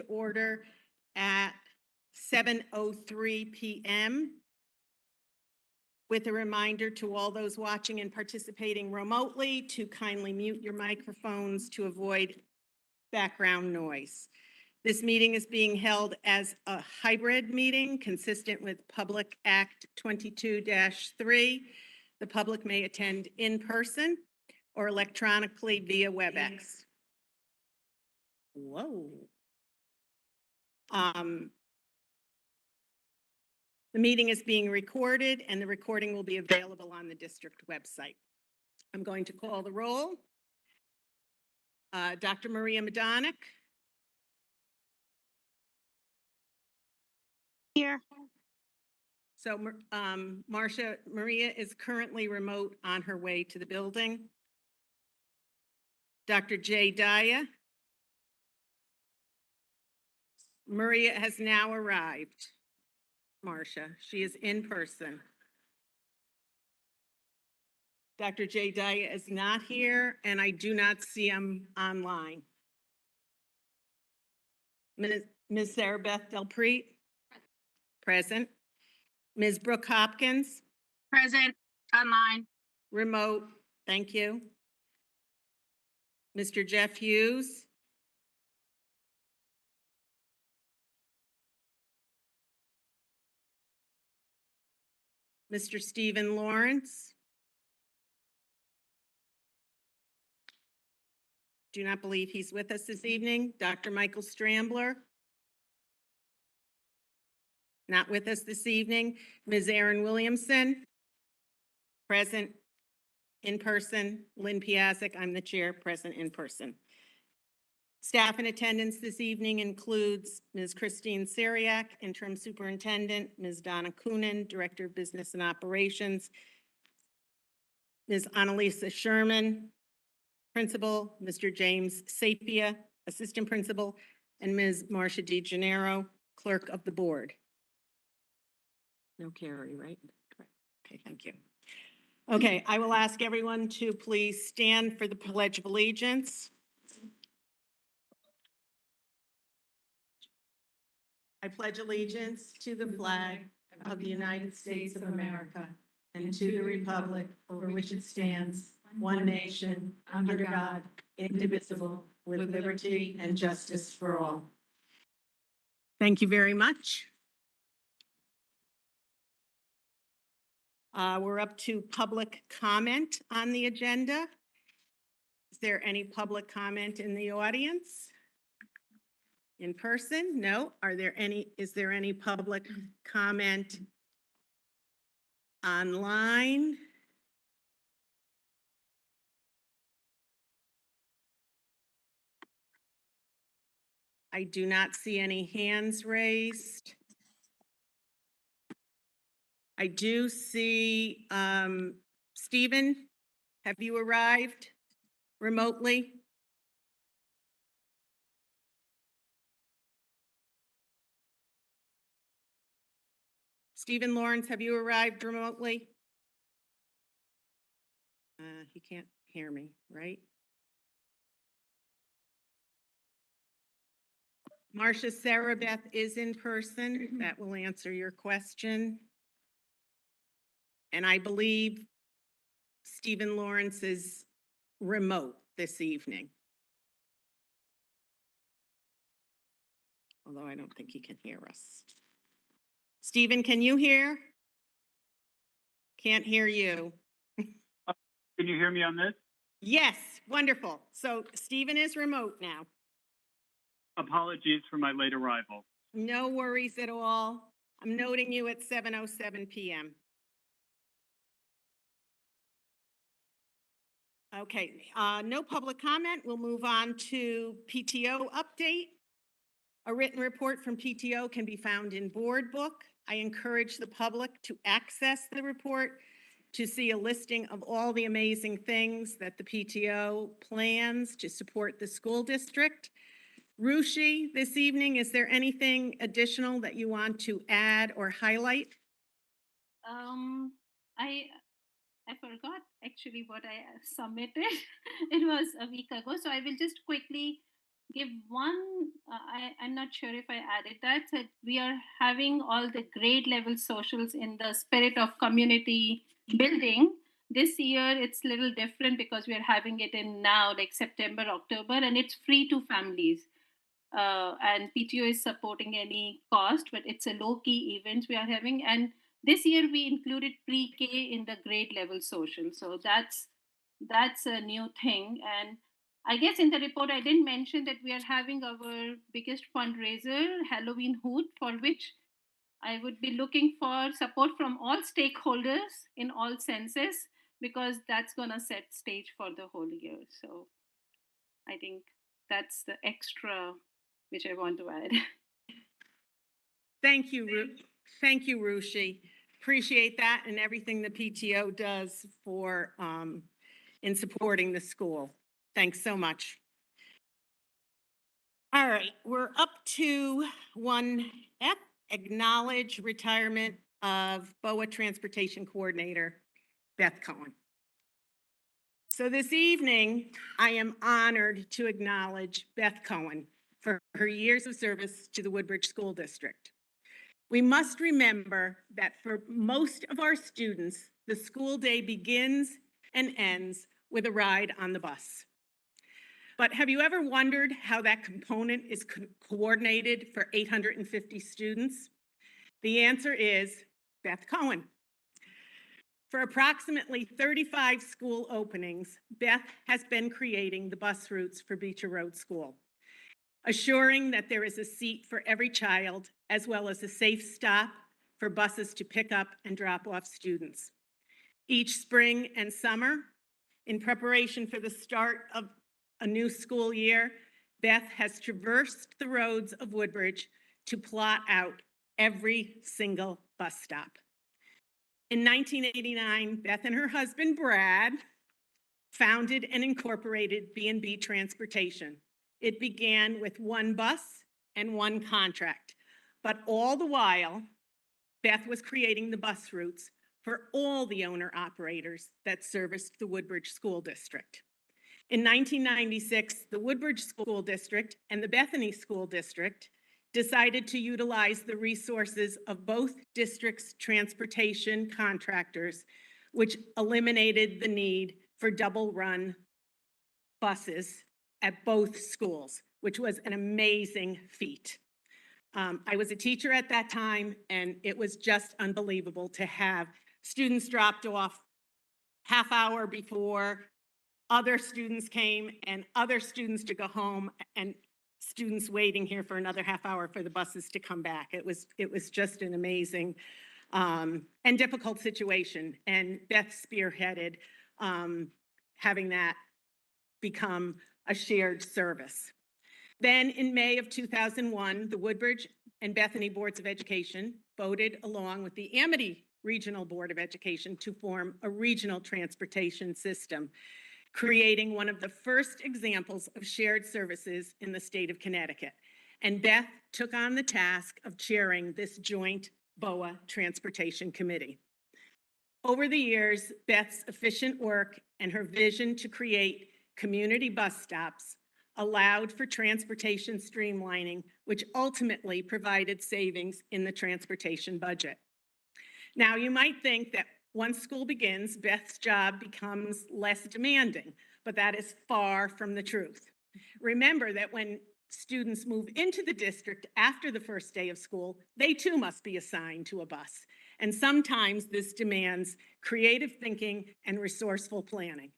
order at 7:03 p.m. with a reminder to all those watching and participating remotely to kindly mute your microphones to avoid background noise. This meeting is being held as a hybrid meeting consistent with Public Act 22-3. The public may attend in person or electronically via WebEx. Whoa. The meeting is being recorded and the recording will be available on the district website. I'm going to call the roll. Dr. Maria Madonic. Here. So Maria is currently remote on her way to the building. Dr. Jay Daya. Maria has now arrived. Marcia, she is in person. Dr. Jay Daya is not here, and I do not see him online. Ms. Sarah Beth Delpreet? Present. Ms. Brooke Hopkins? Present. Online. Remote. Thank you. Mr. Jeff Hughes? Mr. Stephen Lawrence? Do not believe he's with us this evening. Dr. Michael Strambler? Not with us this evening. Ms. Erin Williamson? Present in person. Lynn Piasek, I'm the chair, present in person. Staff in attendance this evening includes Ms. Christine Sariak, interim superintendent, Ms. Donna Coonan, director of business and operations, Ms. Annalisa Sherman, principal, Mr. James Sapia, assistant principal, and Ms. Marcia DeGennaro, clerk of the board. No Carrie, right? Okay, thank you. Okay, I will ask everyone to please stand for the Pledge of Allegiance. I pledge allegiance to the flag of the United States of America and to the republic for which it stands, one nation, under God, indivisible, with liberty and justice for all. Thank you very much. We're up to public comment on the agenda. Is there any public comment in the audience? In person? No. Is there any public comment online? I do not see any hands raised. I do see, Stephen, have you arrived remotely? Stephen Lawrence, have you arrived remotely? He can't hear me, right? Marcia Sarah Beth is in person. That will answer your question. And I believe Stephen Lawrence is remote this evening. Although I don't think he can hear us. Stephen, can you hear? Can't hear you. Can you hear me on this? Yes, wonderful. So Stephen is remote now. Apologies for my late arrival. No worries at all. I'm noting you at 7:07 p.m. Okay, no public comment. We'll move on to PTO update. A written report from PTO can be found in board book. I encourage the public to access the report to see a listing of all the amazing things that the PTO plans to support the school district. Rushi, this evening, is there anything additional that you want to add or highlight? I forgot actually what I submitted. It was a week ago, so I will just quickly give one, I'm not sure if I added that we are having all the grade level socials in the spirit of community building. This year it's a little different because we are having it in now, like September, October, and it's free to families. And PTO is supporting any cost, but it's a low key event we are having. And this year we included pre-K in the grade level social, so that's a new thing. And I guess in the report I didn't mention that we are having our biggest fundraiser, Halloween Hoot, for which I would be looking for support from all stakeholders in all senses, because that's gonna set stage for the whole year. So I think that's the extra which I want to add. Thank you, thank you, Rushi. Appreciate that and everything the PTO does for, in supporting the school. Thanks so much. All right, we're up to 1F, acknowledge retirement of BOA Transportation Coordinator, Beth Cohen. So this evening, I am honored to acknowledge Beth Cohen for her years of service to the Woodbridge School District. We must remember that for most of our students, the school day begins and ends with a ride on the bus. But have you ever wondered how that component is coordinated for 850 students? The answer is Beth Cohen. For approximately 35 school openings, Beth has been creating the bus routes for Beecher Road School, assuring that there is a seat for every child, as well as a safe stop for buses to pick up and drop off students. Each spring and summer, in preparation for the start of a new school year, Beth has traversed the roads of Woodbridge to plot out every single bus stop. In 1989, Beth and her husband, Brad, founded and incorporated B&B Transportation. It began with one bus and one contract, but all the while, Beth was creating the bus routes for all the owner-operators that serviced the Woodbridge School District. In 1996, the Woodbridge School District and the Bethany School District decided to utilize the resources of both districts' transportation contractors, which eliminated the need for double-run buses at both schools, which was an amazing feat. I was a teacher at that time, and it was just unbelievable to have students dropped off half hour before other students came and other students to go home and students waiting here for another half hour for the buses to come back. It was just an amazing and difficult situation. And Beth spearheaded having that become a shared service. Then in May of 2001, the Woodbridge and Bethany Boards of Education voted along with the Amity Regional Board of Education to form a regional transportation system, creating one of the first examples of shared services in the state of Connecticut. And Beth took on the task of chairing this joint BOA Transportation Committee. Over the years, Beth's efficient work and her vision to create community bus stops allowed for transportation streamlining, which ultimately provided savings in the transportation budget. Now, you might think that once school begins, Beth's job becomes less demanding, but that is far from the truth. Remember that when students move into the district after the first day of school, they too must be assigned to a bus. And sometimes this demands creative thinking and resourceful planning.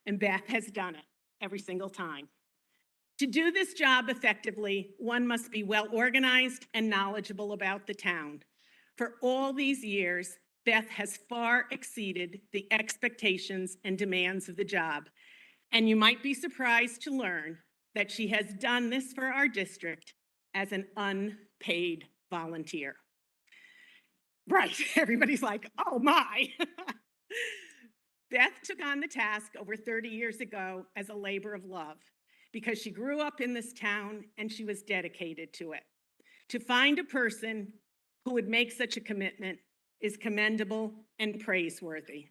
And Beth has done it every single time. To do this job effectively, one must be well organized and knowledgeable about the town. For all these years, Beth has far exceeded the expectations and demands of the job. And you might be surprised to learn that she has done this for our district as an unpaid volunteer. Right, everybody's like, oh my. Beth took on the task over 30 years ago as a labor of love because she grew up in this town and she was dedicated to it. To find a person who would make such a commitment is commendable and praiseworthy.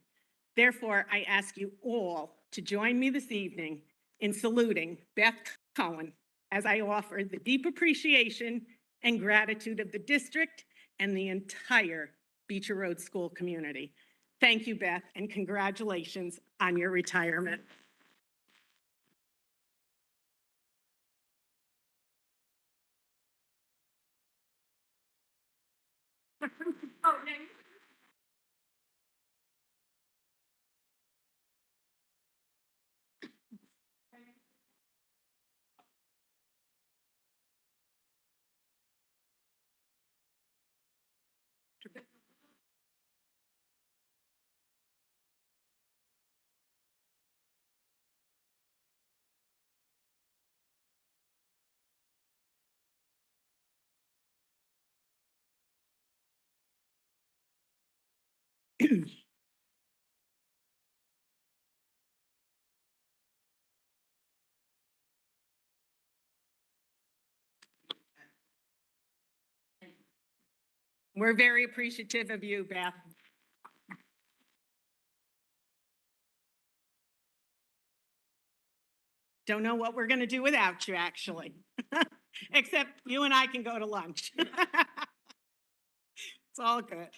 Therefore, I ask you all to join me this evening in saluting Beth Cohen as I offer the deep appreciation and gratitude of the district and the entire Beecher Road School community. Thank you, Beth, and congratulations on your retirement. We're very appreciative of you, Beth. Don't know what we're going to do without you, actually. Except you and I can go to lunch. It's all good.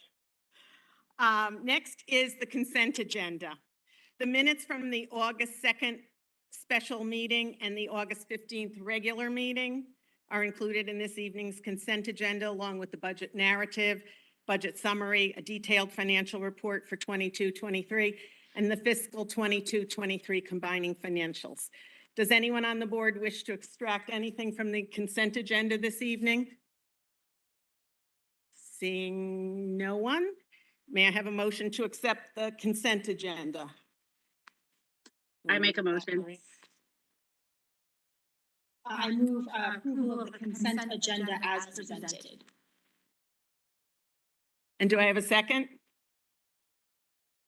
Next is the consent agenda. The minutes from the August 2nd special meeting and the August 15th regular meeting are included in this evening's consent agenda, along with the budget narrative, budget summary, a detailed financial report for 22-23, and the fiscal 22-23 combining financials. Does anyone on the board wish to extract anything from the consent agenda this evening? Seeing no one, may I have a motion to accept the consent agenda? I make a motion. I move approval of the consent agenda as presented. And do I have a second?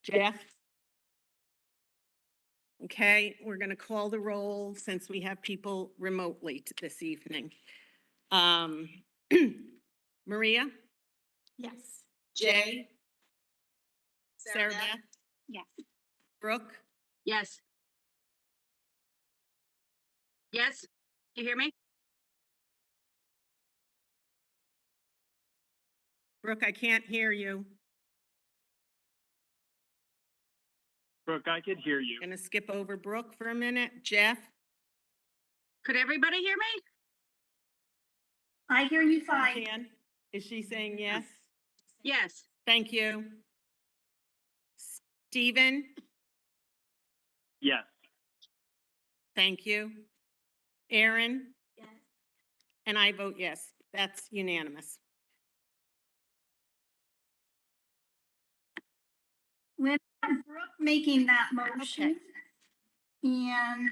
Jeff? Okay, we're going to call the roll since we have people remotely this evening. Maria? Yes. Jay? Sarah Beth? Yes. Brooke? Yes. Yes, do you hear me? Brooke, I can't hear you. Brooke, I could hear you. Going to skip over Brooke for a minute. Jeff? Could everybody hear me? I hear you fine. Jan? Is she saying yes? Yes. Thank you. Stephen? Yes. Thank you. Aaron? Yes. And I vote yes. That's unanimous. With Brooke making that motion and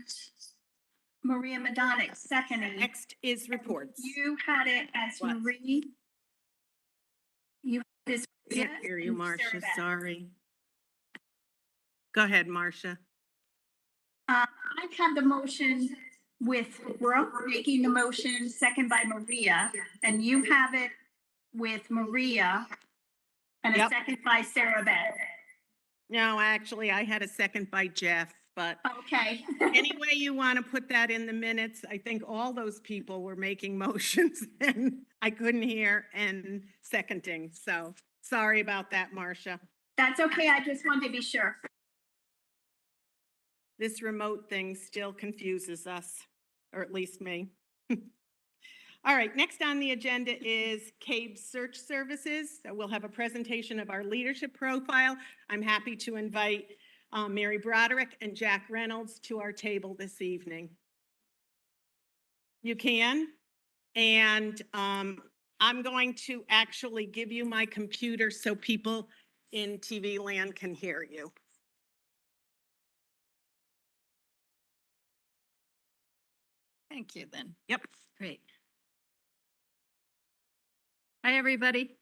Maria Madonic seconding, Next is reports. you had it as What? Marie. You had it as Can't Maria hear you, and Marcia, Sarah Beth. sorry. Go ahead, Marcia. I had the motion with Brooke making the motion, second by Maria, and you have it with Maria and a Yep. second by Sarah Beth. No, actually, I had a second by Jeff, but Okay. any way you want to put that in the minutes, I think all those people were making motions and I couldn't hear and seconding. So sorry about that, Marcia. That's okay. I just wanted to be sure. This remote thing still confuses us, or at least me. All right, next on the agenda is CABE Search Services. So we'll have a presentation of our leadership profile. I'm happy to invite Mary Broderick and Jack Reynolds to our table this evening. You can, and I'm going to actually give you my computer so people in TV land can hear you. Thank you then. Yep. Great. Hi, everybody.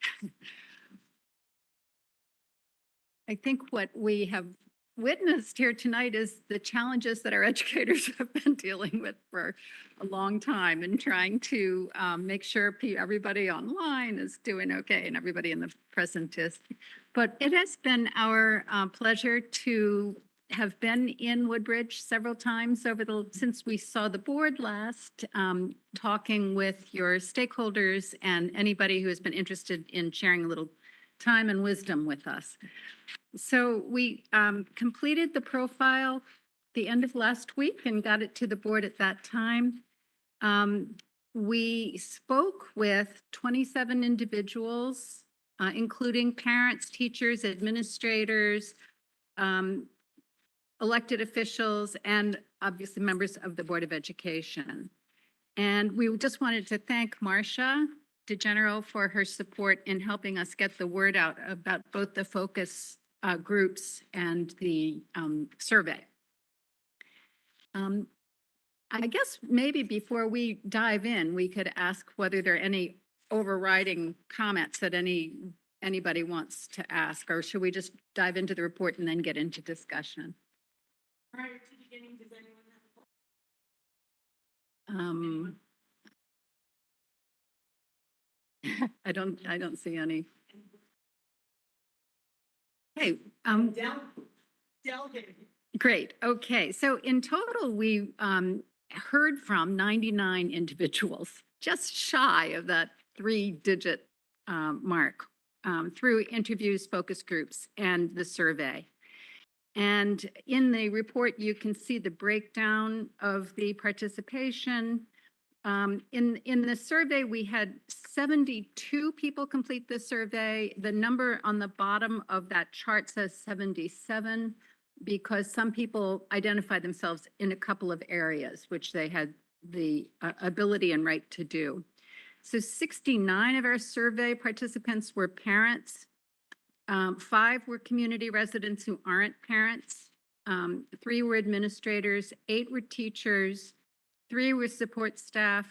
I think what we have witnessed here tonight is the challenges that our educators have been dealing with for a long time and trying to make sure everybody online is doing okay and everybody in the present is. But it has been our pleasure to have been in Woodbridge several times since we saw the board last, talking with your stakeholders and anybody who has been interested in sharing a little time and wisdom with us. So we completed the profile the end of last week and got it to the board at that time. We spoke with 27 individuals, including parents, teachers, administrators, elected officials, and obviously members of the Board of Education. And we just wanted to thank Marcia DeGenero for her support in helping us get the word out about both the focus groups and the survey. I guess maybe before we dive in, we could ask whether there are any overriding comments that anybody wants to ask, or should we just dive into the report and then get into discussion? Prior to beginning, does anyone have I don't see any. Hey, Del did. great. Okay. So in total, we heard from 99 individuals, just shy of that 3-digit mark, through interviews, focus groups, and the survey. And in the report, you can see the breakdown of the participation. In the survey, we had 72 people complete the survey. The number on the bottom of that chart says 77 because some people identified themselves in a couple of areas, which they had the ability and right to do. So 69 of our survey participants were parents. 5 were community residents who aren't parents. 3 were administrators, 8 were teachers, 3 were support staff,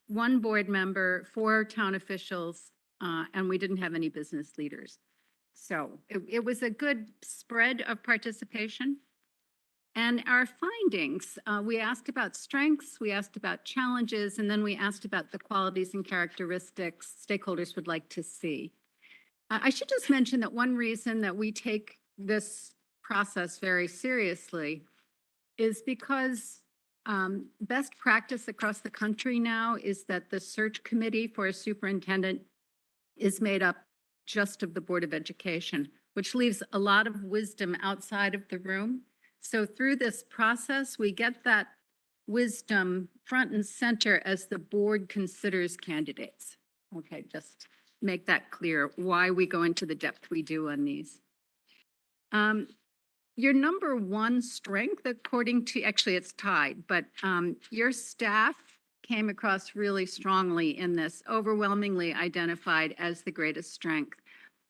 1 board member, 4 town officials, and we didn't have any business leaders. So it was a good spread of participation. And our findings, we asked about strengths, we asked about challenges, and then we asked about the qualities and characteristics stakeholders would like to see. I should just mention that one reason that we take this process very seriously is because best practice across the country now is that the search committee for a superintendent is made up just of the Board of Education, which leaves a lot of wisdom outside of the room. So through this process, we get that wisdom front and center as the board considers candidates. Okay, just make that clear why we go into the depth we do on these. Your number 1 strength, according to, actually it's tied, but your staff came across really strongly in this, overwhelmingly identified as the greatest strength.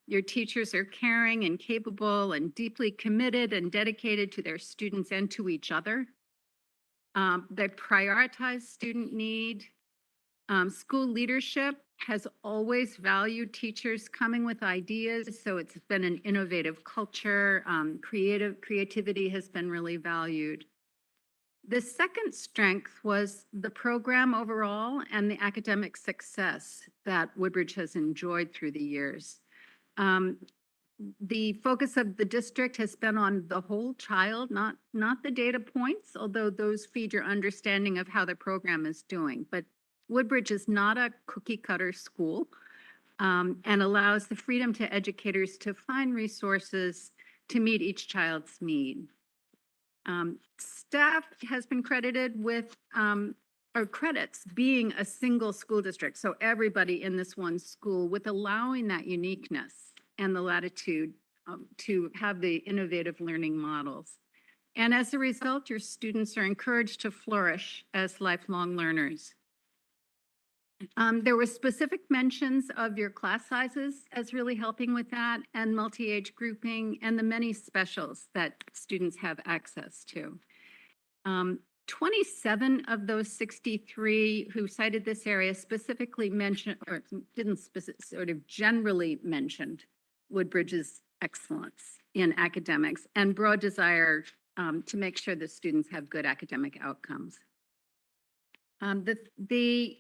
Your teachers are caring and capable and deeply committed and dedicated to their students and to each other. They prioritize student need. School leadership has always valued teachers coming with ideas, so it's been an innovative culture. Creativity has been really valued. The second strength was the program overall and the academic success that Woodbridge has enjoyed through the years. The focus of the district has been on the whole child, not the data points, although those feed your understanding of how the program is doing. But Woodbridge is not a cookie cutter school and allows the freedom to educators to find resources to meet each child's need. Staff has been credited with, or credits being a single school district. So everybody in this one school with allowing that uniqueness and the latitude to have the innovative learning models. And as a result, your students are encouraged to flourish as lifelong learners. There were specific mentions of your class sizes as really helping with that, and multi-age grouping, and the many specials that students have access to. 27 of those 63 who cited this area specifically mentioned, or didn't sort of generally mentioned Woodbridge's excellence in academics and broad desire to make sure that students have good academic outcomes. The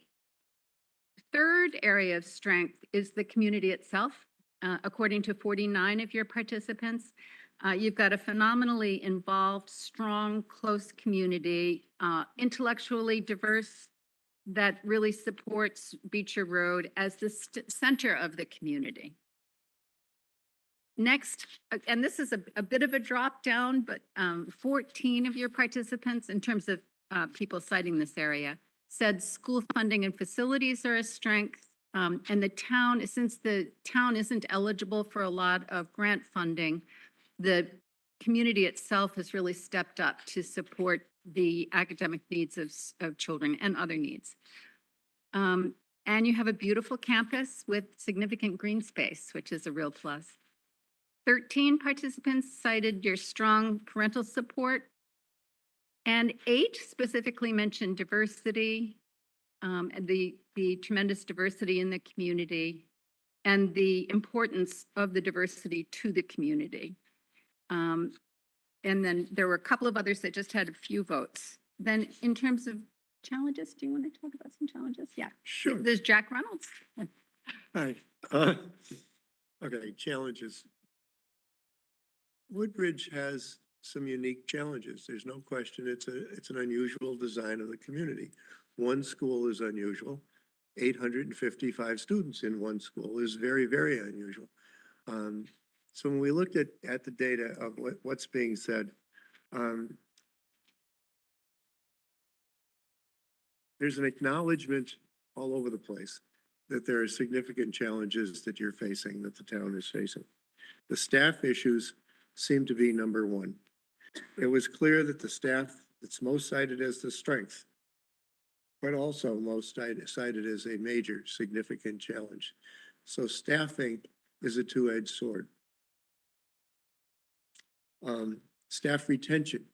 third area of strength is the community itself. According to 49 of your participants, You've got a phenomenally involved, strong, close community, intellectually diverse, that really supports Beecher Road as the center of the community. Next, and this is a bit of a drop down, but 14 of your participants, in terms of people citing this area, said school funding and facilities are a strength. And the town, since the town isn't eligible for a lot of grant funding, the community itself has really stepped up to support the academic needs of children and other needs. And you have a beautiful campus with significant green space, which is a real plus. 13 participants cited your strong parental support, and 8 specifically mentioned diversity, and the tremendous diversity in the community, and the importance of the diversity to the community. And then there were a couple of others that just had a few votes. Then in terms of challenges, do you want to talk about some challenges? Yeah. Sure. There's Jack Reynolds. Hi. Okay, challenges. Woodbridge has some unique challenges. There's no question. It's an unusual design of the community. One school is unusual. 855 students in one school is very, very unusual. So when we looked at the data of what's being said, there's an acknowledgement all over the place that there are significant challenges that you're facing, that the town is facing. The staff issues seem to be number one. It was clear that the staff that's most cited as the strength, but also most cited as a major significant challenge. So staffing is a two-edged sword. Staff retention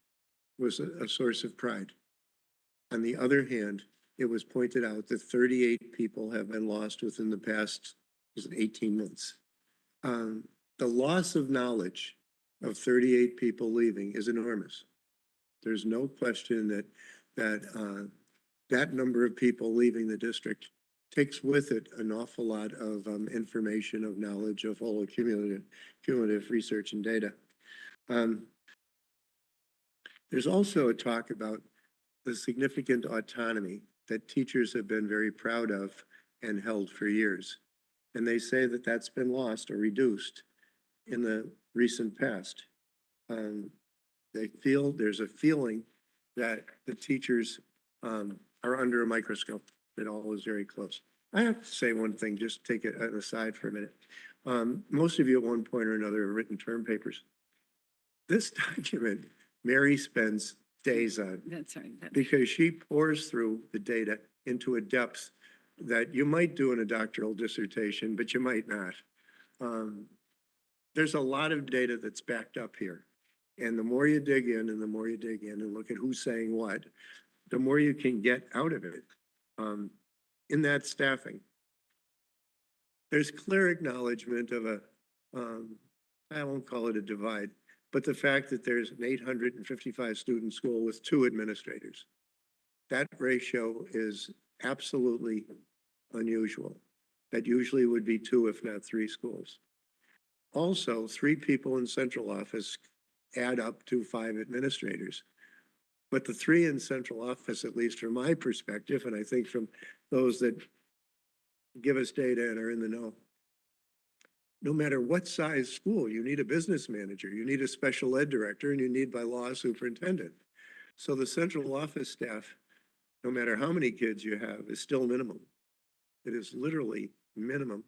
was a source of pride. On the other hand, it was pointed out that 38 people have been lost within the past 18 months. The loss of knowledge of 38 people leaving is enormous. There's no question that number of people leaving the district takes with it an awful lot of information, of knowledge, of whole cumulative research and data. There's also a talk about the significant autonomy that teachers have been very proud of and held for years. And they say that that's been lost or reduced in the recent past. They feel, there's a feeling that the teachers are under a microscope, that all is very close. I have to say one thing, just take it aside for a minute. Most of you at one point or another have written term papers. This document, Mary spends days on, That's right. because she pours through the data into a depth that you might do in a doctoral dissertation, but you might not. There's a lot of data that's backed up here. And the more you dig in and the more you dig in and look at who's saying what, the more you can get out of it. In that staffing, there's clear acknowledgement of I won't call it a divide, but the fact that there's an 855 student school with 2 administrators. That ratio is absolutely unusual. That usually would be 2, if not 3 schools. Also, 3 people in central office add up to 5 administrators. But the 3 in central office, at least from my perspective, and I think from those that give us data and are in the know, no matter what size school, you need a business manager, you need a special ed director, and you need by law a superintendent. So the central office staff, no matter how many kids you have, is still minimum. It is literally minimum.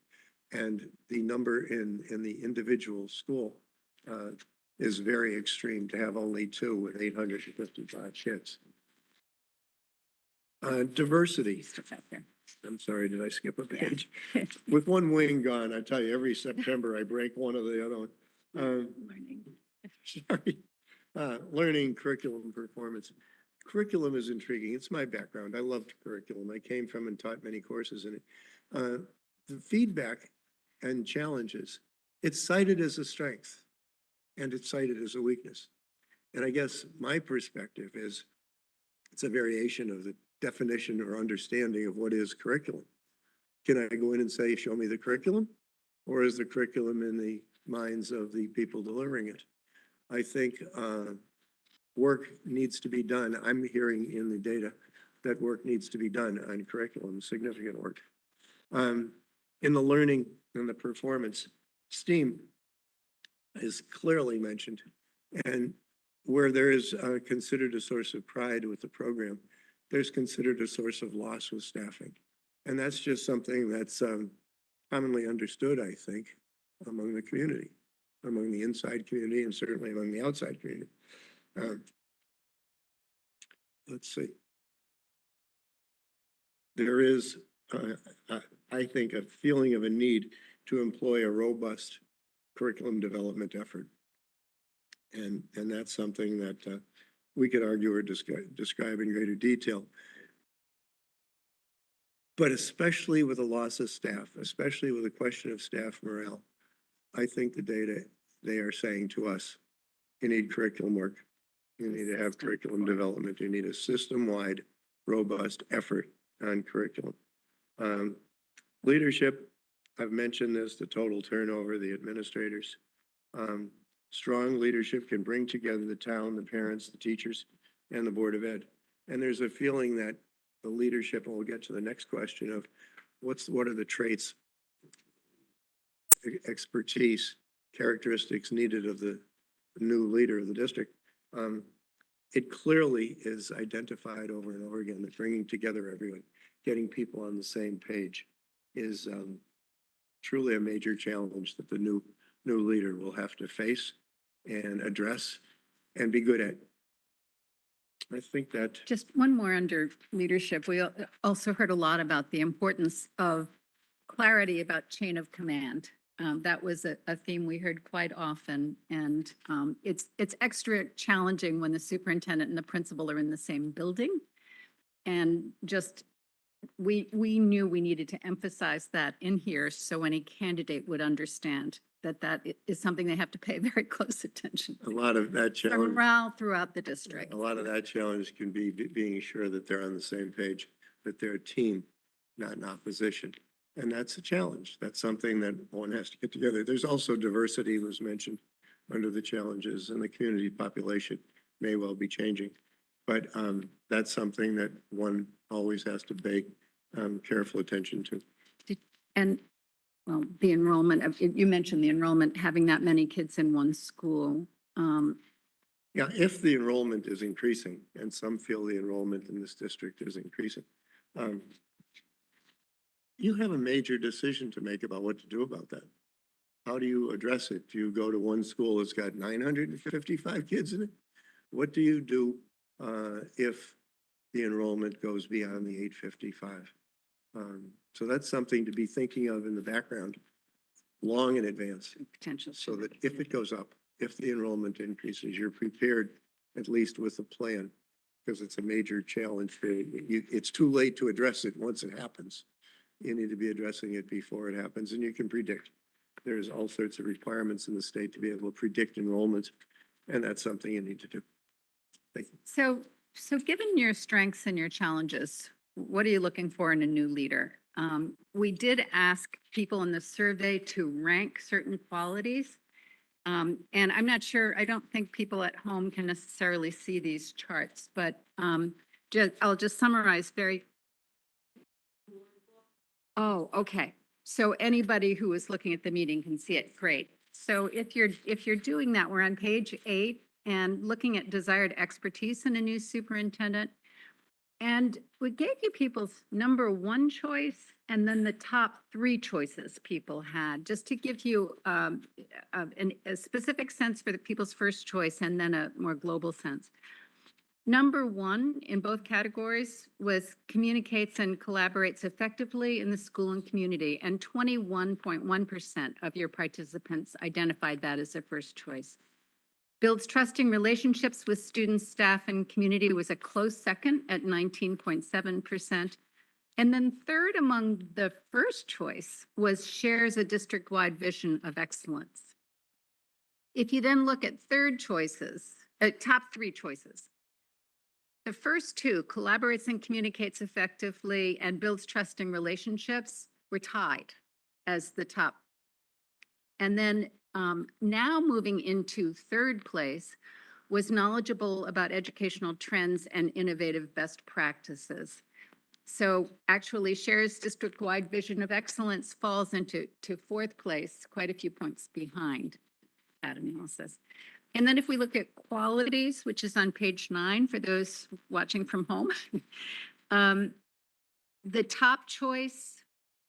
And the number in the individual school is very extreme to have only 2 with 855 kids. Diversity. I'm sorry, did I skip a page? Yeah. With one wing gone, I tell you, every September I break one of the other one. Learning. Sorry. Learning, curriculum, performance. Curriculum is intriguing. It's my background. I loved curriculum. I came from and taught many courses in it. The feedback and challenges, it's cited as a strength and it's cited as a weakness. And I guess my perspective is it's a variation of the definition or understanding of what is curriculum. Can I go in and say, show me the curriculum? Or is the curriculum in the minds of the people delivering it? I think work needs to be done. I'm hearing in the data that work needs to be done on curriculum, significant work. In the learning and the performance, STEAM is clearly mentioned. And where there is considered a source of pride with the program, there's considered a source of loss with staffing. And that's just something that's commonly understood, I think, among the community, among the inside community and certainly among the outside community. Let's see. There is, I think, a feeling of a need to employ a robust curriculum development effort. And that's something that we could argue or describe in greater detail. But especially with the loss of staff, especially with the question of staff morale, I think the data, they are saying to us, you need curriculum work. You need to have curriculum development. You need a system-wide, robust effort on curriculum. Leadership, I've mentioned this, the total turnover, the administrators. Strong leadership can bring together the town, the parents, the teachers, and the Board of Ed. And there's a feeling that the leadership, and we'll get to the next question of what are the traits, expertise, characteristics needed of the new leader of the district. It clearly is identified over and over again that bringing together everyone, getting people on the same page is truly a major challenge that the new leader will have to face and address and be good at. I think that. Just one more under leadership. We also heard a lot about the importance of clarity about chain of command. That was a theme we heard quite often, and it's extra challenging when the superintendent and the principal are in the same building. And just we knew we needed to emphasize that in here so any candidate would understand that is something they have to pay very close attention A to. lot of that For challenge. morale throughout the district. A lot of that challenge can be being sure that they're on the same page, that they're a team, not in opposition. And that's a challenge. That's something that one has to get together. There's also diversity was mentioned under the challenges, and the community population may well be changing. But that's something that one always has to pay careful attention to. And well, the enrollment, you mentioned the enrollment, having that many kids in one school. Yeah, if the enrollment is increasing, and some feel the enrollment in this district is increasing, you have a major decision to make about what to do about that. How do you address it? Do you go to one school that's got 955 kids in it? What do you do if the enrollment goes beyond the 855? So that's something to be thinking of in the background long in advance, Potential. so that if it goes up, if the enrollment increases, you're prepared at least with a plan, because it's a major challenge. It's too late to address it once it happens. You need to be addressing it before it happens, and you can predict. There's all sorts of requirements in the state to be able to predict enrollment, and that's something you need to do. Thank you. So given your strengths and your challenges, what are you looking for in a new leader? We did ask people in the survey to rank certain qualities. And I'm not sure, I don't think people at home can necessarily see these charts, but I'll just summarize very. Oh, okay. So anybody who is looking at the meeting can see it. Great. So if you're doing that, we're on page 8 and looking at desired expertise in a new superintendent. And we gave you people's number 1 choice and then the top 3 choices people had, just to give you a specific sense for the people's first choice and then a more global sense. Number 1 in both categories was communicates and collaborates effectively in the school and community, and 21.1% of your participants identified that as their first choice. Builds trusting relationships with students, staff, and community was a close second at 19.7%. And then third among the first choice was shares a district-wide vision of excellence. If you then look at third choices, top 3 choices, the first 2, collaborates and communicates effectively and builds trusting relationships, were tied as the top. And then Now moving into third place was knowledgeable about educational trends and innovative best practices. So actually Cher's district-wide vision of excellence falls into fourth place, quite a few points behind that analysis. And then if we look at qualities, which is on page 9 for those watching from home, the top choice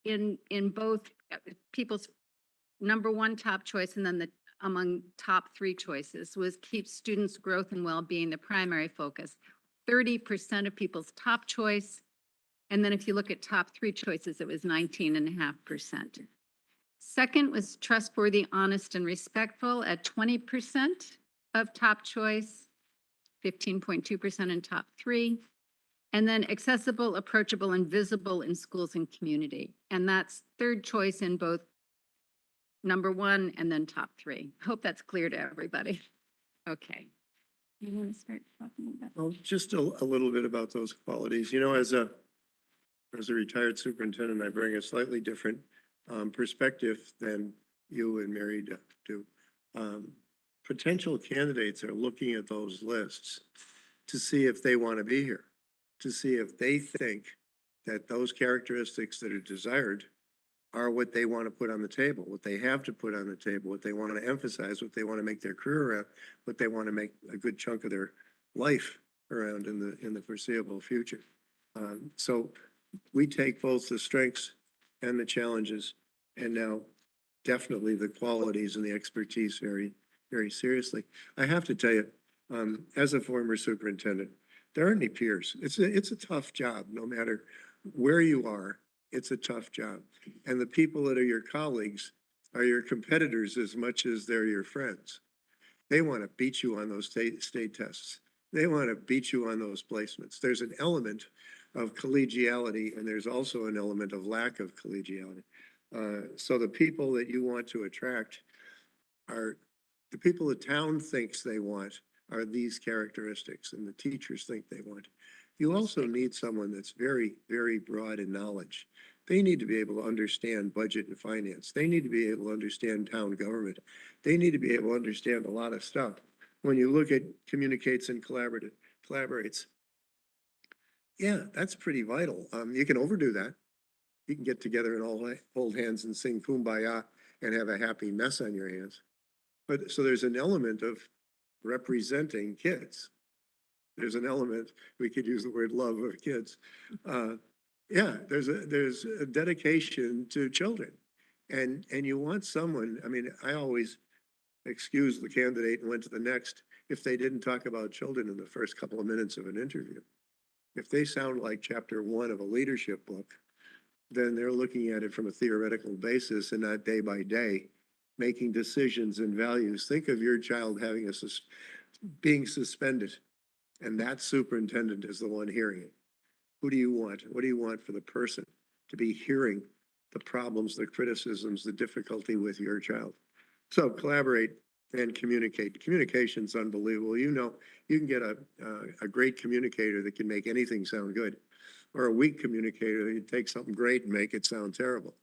in both people's number one top choice and then among top 3 choices was keep students' growth and well-being the primary focus. 30% of people's top choice. And then if you look at top 3 choices, it was 19.5%. Second was trustworthy, honest, and respectful at 20% of top choice, 15.2% in top 3. And then accessible, approachable, and visible in schools and community. And that's third choice in both number 1 and then top 3. Hope that's clear to everybody. Okay. You want to start talking about? Well, just a little bit about those qualities. You know, as a retired superintendent, I bring a slightly different perspective than you and Mary do. Potential candidates are looking at those lists to see if they want to be here, to see if they think that those characteristics that are desired are what they want to put on the table, what they have to put on the table, what they want to emphasize, what they want to make their career around, what they want to make a good chunk of their life around in the foreseeable future. So we take both the strengths and the challenges, and now definitely the qualities and the expertise very, very seriously. I have to tell you, as a former superintendent, there aren't any peers. It's a tough job, no matter where you are. It's a tough job. And the people that are your colleagues are your competitors as much as they're your friends. They want to beat you on those state tests. They want to beat you on those placements. There's an element of collegiality, and there's also an element of lack of collegiality. So the people that you want to attract are the people the town thinks they want are these characteristics, and the teachers think they want. You also need someone that's very, very broad in knowledge. They need to be able to understand budget and finance. They need to be able to understand town government. They need to be able to understand a lot of stuff. When you look at communicates and collaborates, yeah, that's pretty vital. You can overdo that. You can get together and all hold hands and sing Kumbaya and have a happy mess on your hands. But so there's an element of representing kids. There's an element, we could use the word love of kids. Yeah, there's a dedication to children. And you want someone, I mean, I always excused the candidate and went to the next if they didn't talk about children in the first couple of minutes of an interview. If they sound like chapter 1 of a leadership book, then they're looking at it from a theoretical basis and not day by day, making decisions and values. Think of your child having being suspended, and that superintendent is the one hearing it. Who do you want? What do you want for the person to be hearing the problems, the criticisms, the difficulty with your child? So collaborate and communicate. Communication's unbelievable. You know, you can get a great communicator that can make anything sound good, or a weak communicator that can take something great and make it sound terrible.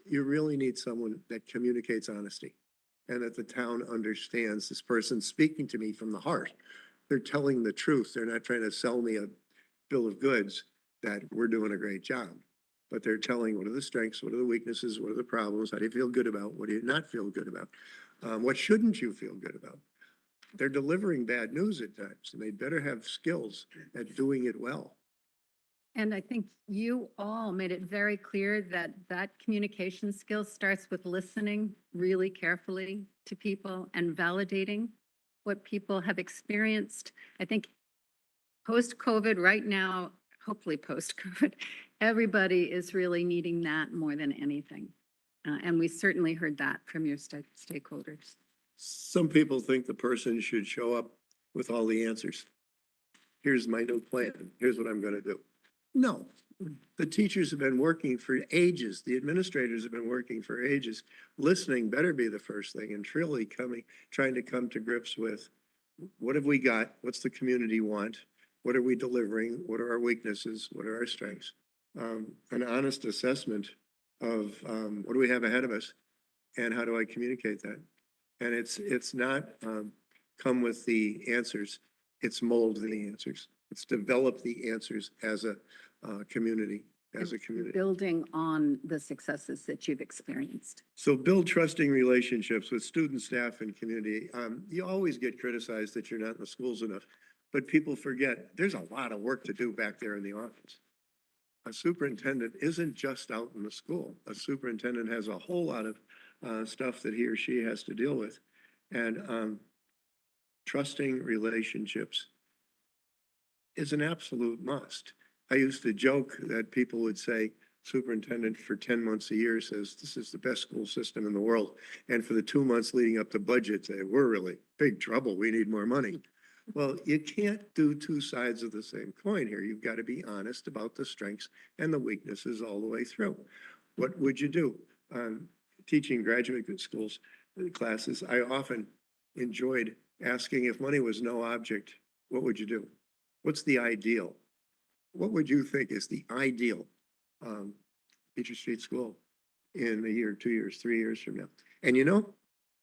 You really need someone that communicates honesty and that the town understands this person speaking to me from the heart. They're telling the truth. They're not trying to sell me a bill of goods that we're doing a great job, but they're telling what are the strengths, what are the weaknesses, what are the problems, how do you feel good about, what do you not feel good about, what shouldn't you feel good about. They're delivering bad news at times, and they'd better have skills at doing it well. And I think you all made it very clear that that communication skill starts with listening really carefully to people and validating what people have experienced. I think post-COVID right now, hopefully post-COVID, everybody is really needing that more than anything. And we certainly heard that from your stakeholders. Some people think the person should show up with all the answers. Here's my new plan. Here's what I'm going to do. No, the teachers have been working for ages. The administrators have been working for ages. Listening better be the first thing, and truly trying to come to grips with what have we got? What's the community want? What are we delivering? What are our weaknesses? What are our strengths? An honest assessment of what do we have ahead of us and how do I communicate that? And it's not come with the answers, it's mold the answers. It's develop the answers as a community, as a community. Building on the successes that you've experienced. So build trusting relationships with student, staff, and community. You always get criticized that you're not in the schools enough, but people forget there's a lot of work to do back there in the office. A superintendent isn't just out in the school. A superintendent has a whole lot of stuff that he or she has to deal with. And trusting relationships is an absolute must. I used to joke that people would say, superintendent for 10 months a year says, this is the best school system in the world. And for the 2 months leading up to budget, say, we're really big trouble. We need more money. Well, you can't do two sides of the same coin here. You've got to be honest about the strengths and the weaknesses all the way through. What would you do? Teaching graduate schools classes, I often enjoyed asking if money was no object, what would you do? What's the ideal? What would you think is the ideal Beecher Street School in a year, 2 years, 3 years from now? And you know,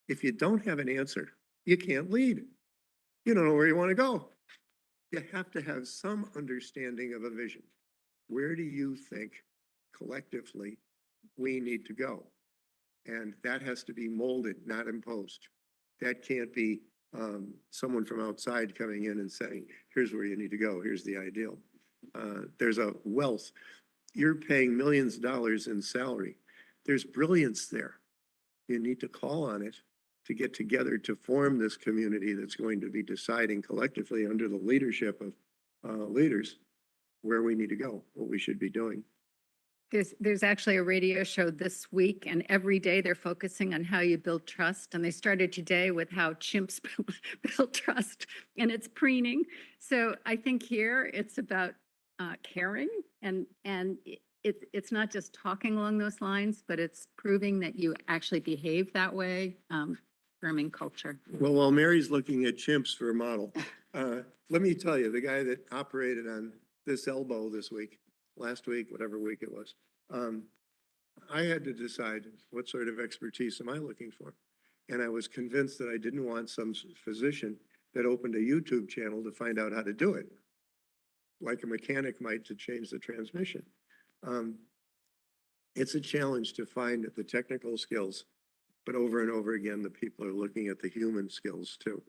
if you don't have an answer, you can't lead. You don't know where you want to go. You have to have some understanding of a vision. Where do you think collectively we need to go? And that has to be molded, not imposed. That can't be someone from outside coming in and saying, here's where you need to go, here's the ideal. There's a wealth. You're paying millions of dollars in salary. There's brilliance there. You need to call on it to get together to form this community that's going to be deciding collectively under the leadership of leaders where we need to go, what we should be doing. There's actually a radio show this week, and every day they're focusing on how you build trust. And they started today with how chimps build trust, and it's preening. So I think here it's about caring, and it's not just talking along those lines, but it's proving that you actually behave that way, firming culture. Well, while Mary's looking at chimps for a model, let me tell you, the guy that operated on this elbow this week, last week, whatever week it was, I had to decide what sort of expertise am I looking for. And I was convinced that I didn't want some physician that opened a YouTube channel to find out how to do it, like a mechanic might to change the transmission. It's a challenge to find the technical skills, but over and over again, the people are looking at the human skills too,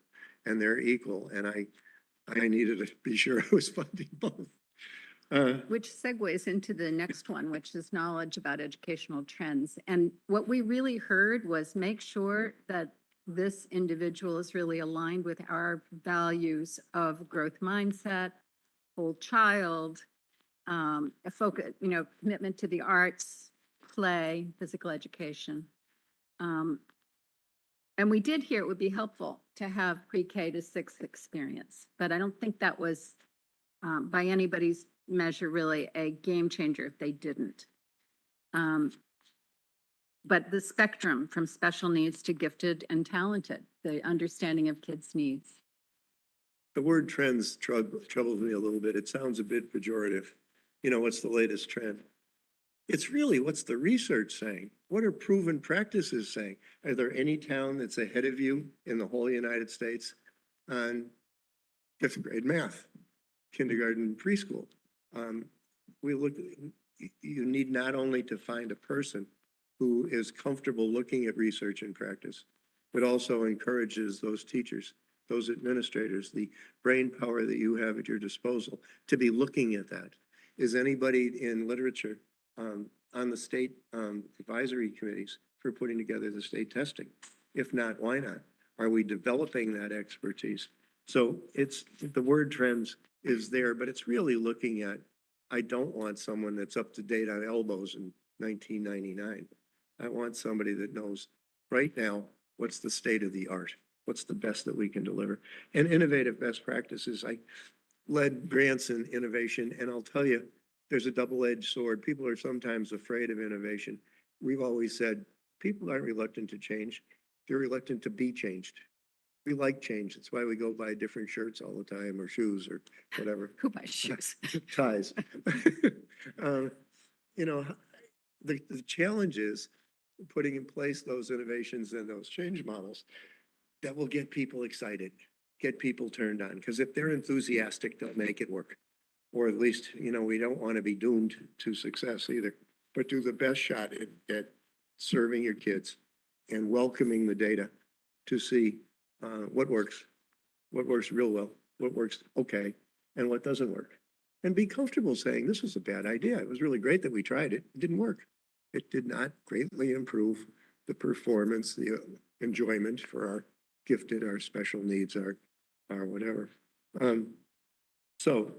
and they're equal. And I needed to be sure I was funding both. Which segues into the next one, which is knowledge about educational trends. And what we really heard was make sure that this individual is really aligned with our values of growth mindset, whole child, a focus, commitment to the arts, play, physical education. And we did hear it would be helpful to have pre-K to 6 experience, but I don't think that was by anybody's measure really a game changer if they didn't. But the spectrum from special needs to gifted and talented, the understanding of kids' needs. The word trends troubles me a little bit. It sounds a bit pejorative. What's the latest trend? It's really, what's the research saying? What are proven practices saying? Are there any town that's ahead of you in the whole United States on 5th grade math, kindergarten, preschool? You need not only to find a person who is comfortable looking at research and practice, but also encourages those teachers, those administrators, the brain power that you have at your disposal to be looking at that. Is anybody in literature on the state advisory committees for putting together the state testing? If not, why not? Are we developing that expertise? So the word trends is there, but it's really looking at, I don't want someone that's up to date on elbows in 1999. I want somebody that knows right now what's the state of the art, what's the best that we can deliver. And innovative best practices. I led grants in innovation, and I'll tell you, there's a double-edged sword. People are sometimes afraid of innovation. We've always said people aren't reluctant to change. They're reluctant to be changed. We like change. That's why we go buy different shirts all the time, or shoes, or whatever. Who buys shoes? Ties. The challenge is putting in place those innovations and those change models. that will get people excited, get people turned on, because if they're enthusiastic, they'll make it work. Or at least, you know, we don't want to be doomed to success either, but do the best shot at serving your kids and welcoming the data to see what works real well, what works okay, and what doesn't work. And be comfortable saying, this was a bad idea. It was really great that we tried it. It didn't work. It did not greatly improve the performance, the enjoyment for our gifted, our special needs, our whatever. So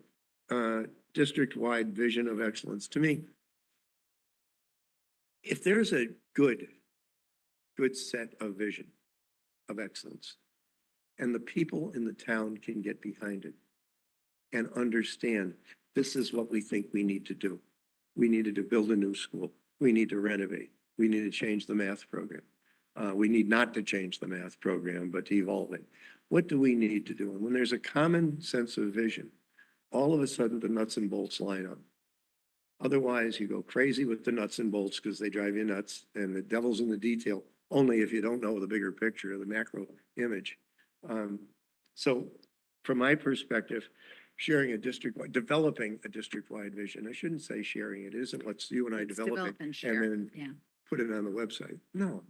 district-wide vision of excellence. To me, if there's a good set of vision of excellence, and the people in the town can get behind it and understand this is what we think we need to do. We needed to build a new school. We need to renovate. We need to change the math program. We need not to change the math program, but to evolve it. What do we need to do? And when there's a common sense of vision, all of a sudden the nuts and bolts line up. Otherwise, you go crazy with the nuts and bolts because they drive you nuts, and the devil's in the detail, only if you don't know the bigger picture, the macro image. So from my perspective, developing a district-wide vision, I shouldn't say sharing it, isn't let's you and I It's develop it and share, and yeah. then put it on the website. No,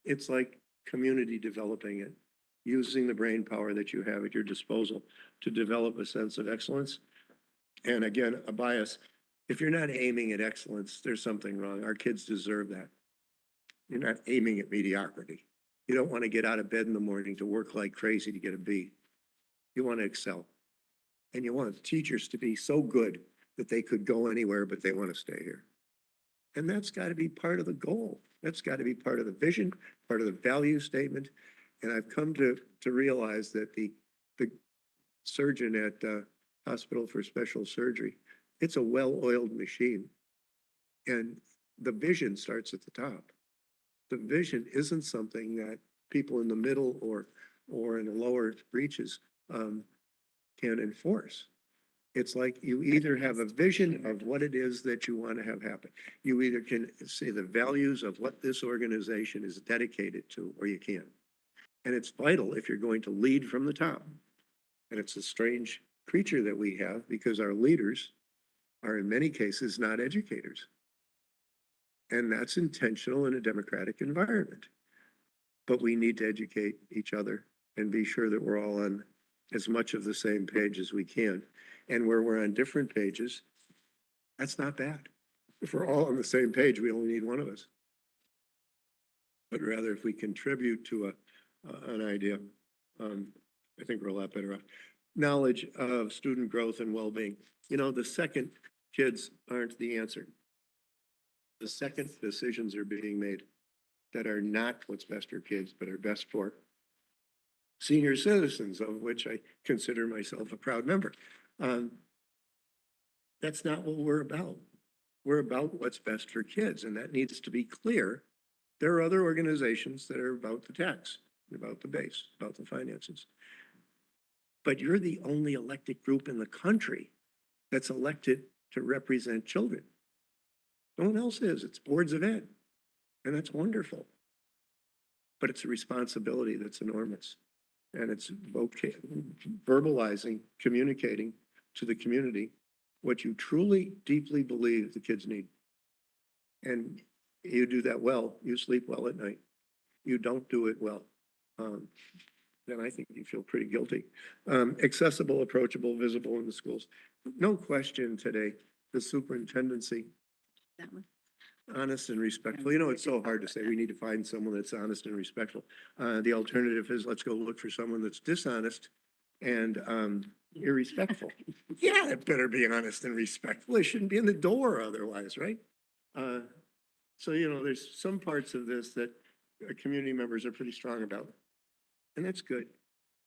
it's like community developing it, using the brain power that you have at your disposal to develop a sense of excellence. And again, a bias. If you're not aiming at excellence, there's something wrong. Our kids deserve that. You're not aiming at mediocrity. You don't want to get out of bed in the morning to work like crazy to get a B. You want to excel. And you want teachers to be so good that they could go anywhere, but they want to stay here. And that's got to be part of the goal. That's got to be part of the vision, part of the value statement. And I've come to realize that the surgeon at Hospital for Special Surgery, it's a well-oiled machine. And the vision starts at the top. The vision isn't something that people in the middle or in the lower reaches can enforce. It's like you either have a vision of what it is that you want to have happen. You either can say the values of what this organization is dedicated to, or you can't. And it's vital if you're going to lead from the top. And it's a strange creature that we have because our leaders are in many cases not educators. And that's intentional in a democratic environment. But we need to educate each other and be sure that we're all on as much of the same page as we can. And where we're on different pages, that's not bad. If we're all on the same page, we only need one of us. But rather, if we contribute to an idea, I think we're a lot better off. Knowledge of student growth and well-being. You know, the second kids aren't the answer. The second decisions are being made that are not what's best for kids, but are best for senior citizens, of which I consider myself a proud member. That's not what we're about. We're about what's best for kids, and that needs to be clear. There are other organizations that are about the tax, about the base, about the finances. But you're the only elected group in the country that's elected to represent children. No one else is. It's boards of ed, and that's wonderful. But it's a responsibility that's enormous. And it's verbalizing, communicating to the community what you truly, deeply believe the kids need. And you do that well, you sleep well at night. You don't do it well, then I think you feel pretty guilty. Accessible, approachable, visible in the schools. No question today, the superintendency, That one. honest and respectful. You know, it's so hard to say we need to find someone that's honest and respectful. The alternative is let's go look for someone that's dishonest and irrespectful. Yeah, it better be honest and respectful. It shouldn't be in the door otherwise, right? So, you know, there's some parts of this that community members are pretty strong about. And that's good.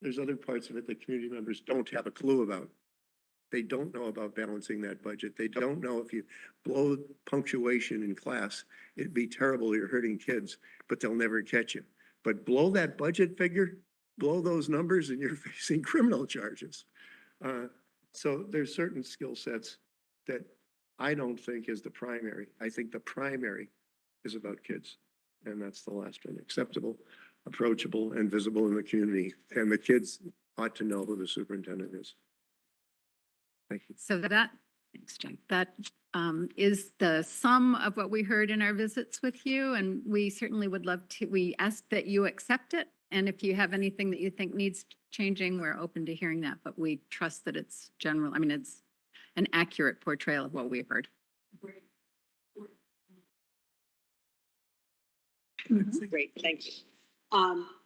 There's other parts of it that community members don't have a clue about. They don't know about balancing that budget. They don't know if you blow punctuation in class, it'd be terrible, you're hurting kids, but they'll never catch you. But blow that budget figure, blow those numbers, and you're facing criminal charges. So there's certain skill sets that I don't think is the primary. I think the primary is about kids. And that's the last one, acceptable, approachable and visible in the community. And the kids ought to know who the superintendent is. Thank you. So that, thanks, Jen, that is the sum of what we heard in our visits with you. And we certainly would love to, we ask that you accept it. And if you have anything that you think needs changing, we're open to hearing that. But we trust that it's general, I mean, it's an accurate portrayal of what we heard. Great, thank you.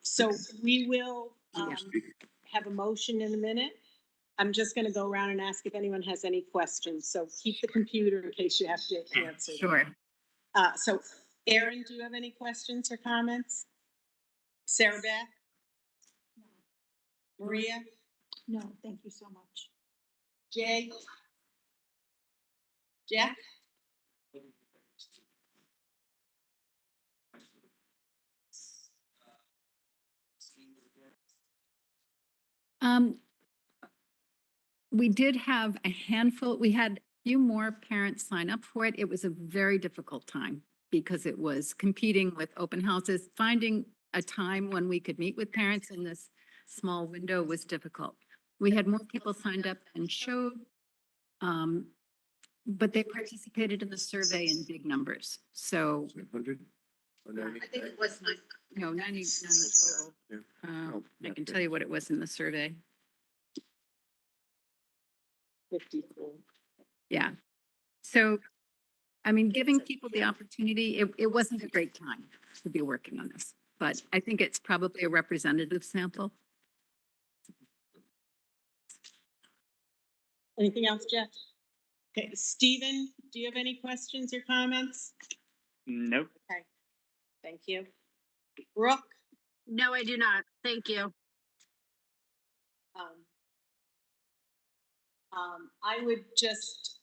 So we will, have a motion in a minute. I'm just gonna go around and ask if anyone has any questions, so keep the computer in case you have to answer. Sure. So Erin, do you have any questions or comments? Sarah Beth? Maria? No, thank you so much. Jay? Jack? We did have a handful, we had a few more parents sign up for it. It was a very difficult time because it was competing with open houses. Finding a time when we could meet with parents in this small window was difficult. We had more people signed up and showed, but they participated in the survey in big numbers. So, 100? Or 90? I think it was, no, 99 total. Yeah. Uh, I can tell you what it was in the survey. 54. Yeah. So, I mean, giving people the opportunity, it wasn't a great time to be working on this, but I think it's probably a representative sample. Anything else, Jeff? Okay, Stephen, do you have any questions or comments? Nope. Okay, thank you. Brooke? No, I do not. Thank you. I would just,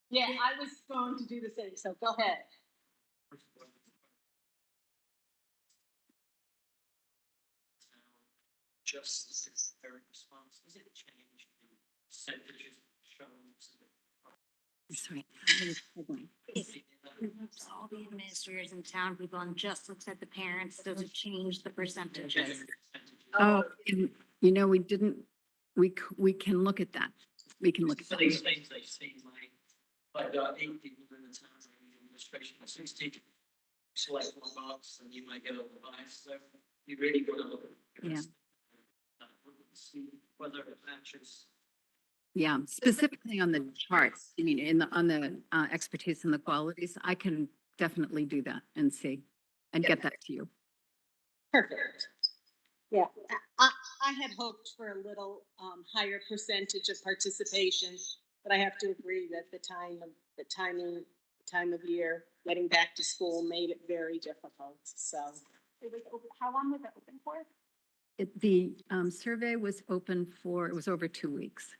yeah, I was going to do the same, so go ahead. Just as their response, is it changed in percentages shown? Sorry. Groups all the administrators in town, people, and just looks at the parents, does it change the percentages? Oh, and, you know, we didn't, we can look at that. We can look at So that. they say, like, 8 people in the town, administration, 60, select one box, and you might get over bias, so you really want to look at it. Yeah. See whether it matches. Yeah, specifically on the charts, I mean, on the expertise and the qualities, I can definitely do that and see, and get that to you. Perfect. Yeah, I had hoped for a little higher percentage of participation, but I have to agree that the time of year, getting back to school made it very difficult, so. How long was it open for? The survey was open for, it was over 2 weeks.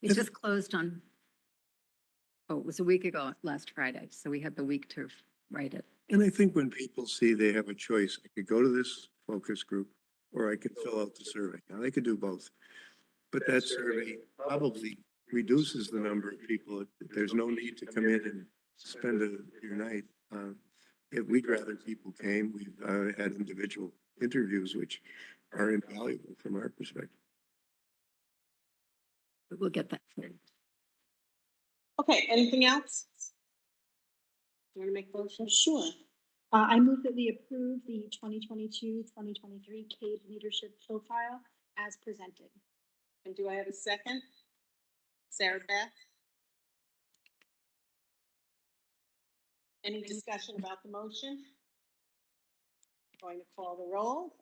It just closed on, oh, it was a week ago, last Friday, so we had the week to write it. And I think when people see they have a choice, I could go to this focus group or I could fill out the survey. Now, they could do both. But that survey probably reduces the number of people. There's no need to come in and spend your night. If we'd rather people came, we've had individual interviews, which are invaluable from our perspective. But we'll get that. for you. Okay, anything else? Do you want to make a motion? Sure. I move that we approve the 2022-2023 CABE leadership profile as presented. And do I have a second? Sarah Beth? Any discussion about the motion? Going to call the roll.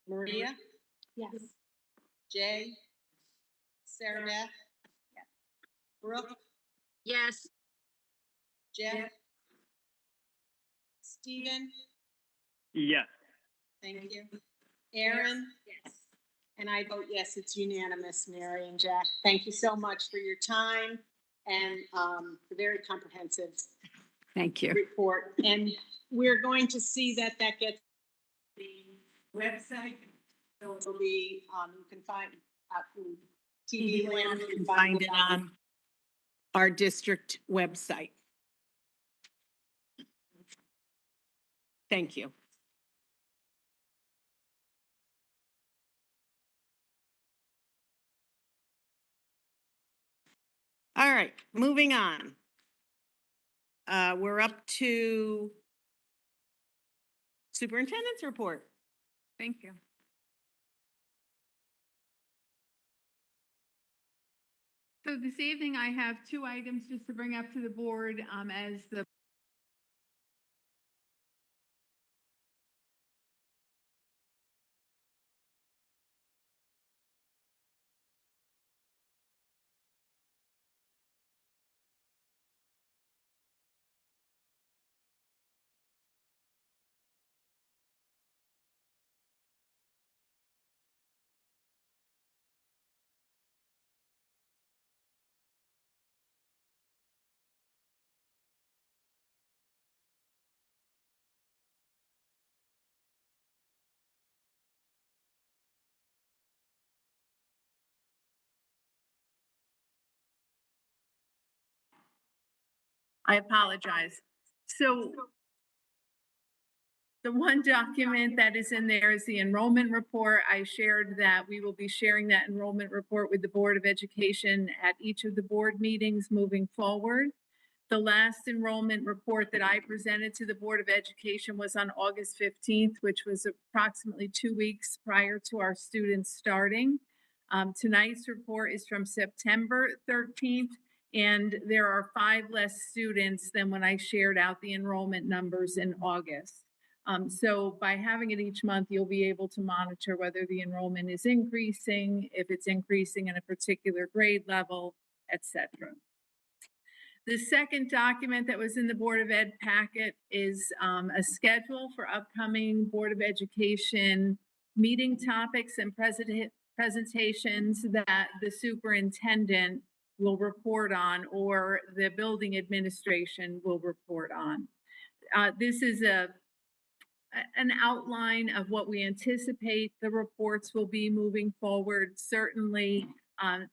Maria? Yes. Jay? Sarah Beth? Brooke? Yes. Jeff? Stephen? Yes. Thank you. Erin? Yes. And I vote yes, it's unanimous, Mary and Jack. Thank you so much for your time and the very comprehensive Thank you. report. And we're going to see that gets the website. So it'll be, you can find TV land, you can find it on our district website. Thank you. All right, moving on. We're up to superintendent's report. Thank you. So this evening, I have two items just to bring up to the board as the I apologize. So the one document that is in there is the enrollment report. I shared that we will be sharing that enrollment report with the Board of Education at each of the board meetings moving forward. The last enrollment report that I presented to the Board of Education was on August 15th, which was approximately 2 weeks prior to our students starting. Tonight's report is from September 13th, and there are 5 less students than when I shared out the enrollment numbers in August. So by having it each month, you'll be able to monitor whether the enrollment is increasing, if it's increasing in a particular grade level, et cetera. The second document that was in the Board of Ed packet is a schedule for upcoming Board of Education meeting topics and presentations that the superintendent will report on or the building administration will report on. This is an outline of what we anticipate the reports will be moving forward. Certainly,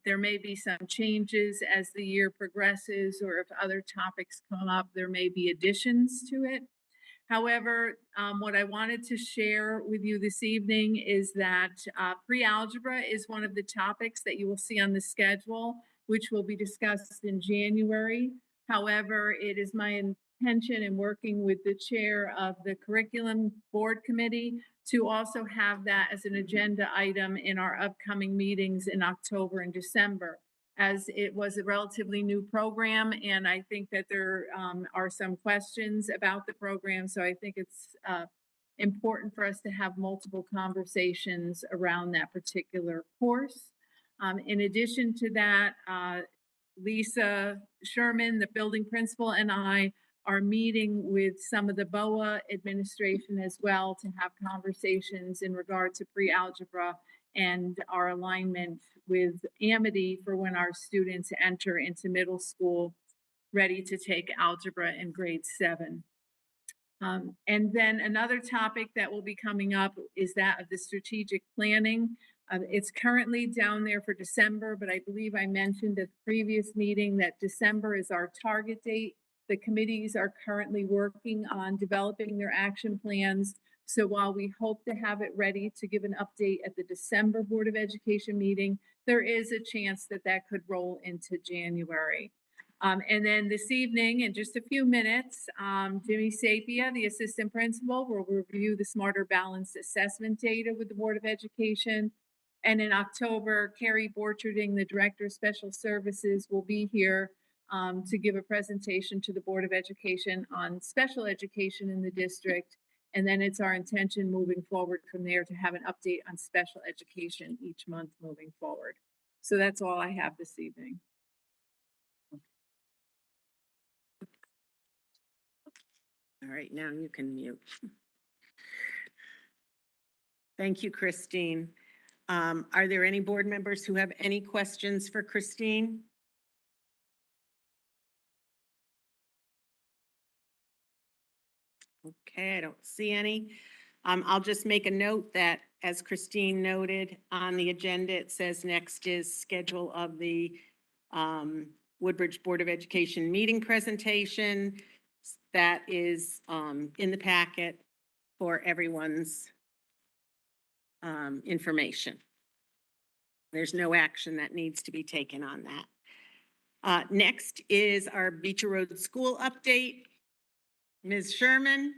there may be some changes as the year progresses, or if other topics come up, there may be additions to it. However, what I wanted to share with you this evening is that pre-algebra is one of the topics that you will see on the schedule, which will be discussed in January. However, it is my intention in working with the chair of the curriculum board committee to also have that as an agenda item in our upcoming meetings in October and December, as it was a relatively new program. And I think that there are some questions about the program. So I think it's important for us to have multiple conversations around that particular course. In addition to that, Lisa Sherman, the building principal, and I are meeting with some of the BOA administration as well to have conversations in regard to pre-algebra and our alignment with Amity for when our students enter into middle school ready to take algebra in grade 7. And then another topic that will be coming up is that of the strategic planning. It's currently down there for December, but I believe I mentioned at the previous meeting that December is our target date. The committees are currently working on developing their action plans. So while we hope to have it ready to give an update at the December Board of Education meeting, there is a chance that that could roll into January. And then this evening, in just a few minutes, Jimmy Sapia, the assistant principal, will review the Smarter Balanced Assessment data with the Board of Education. And in October, Carrie Borcherding, the Director of Special Services, will be here to give a presentation to the Board of Education on special education in the district. And then it's our intention moving forward from there to have an update on special education each month moving forward. So that's all I have this evening. All right, now you can mute. Thank you, Christine. Are there any board members who have any questions for Christine? Okay, I don't see any. I'll just make a note that, as Christine noted on the agenda, it says next is schedule of the Woodbridge Board of Education meeting presentation. That is in the packet for everyone's information. There's no action that needs to be taken on that. Next is our Beecher Road School update. Ms. Sherman?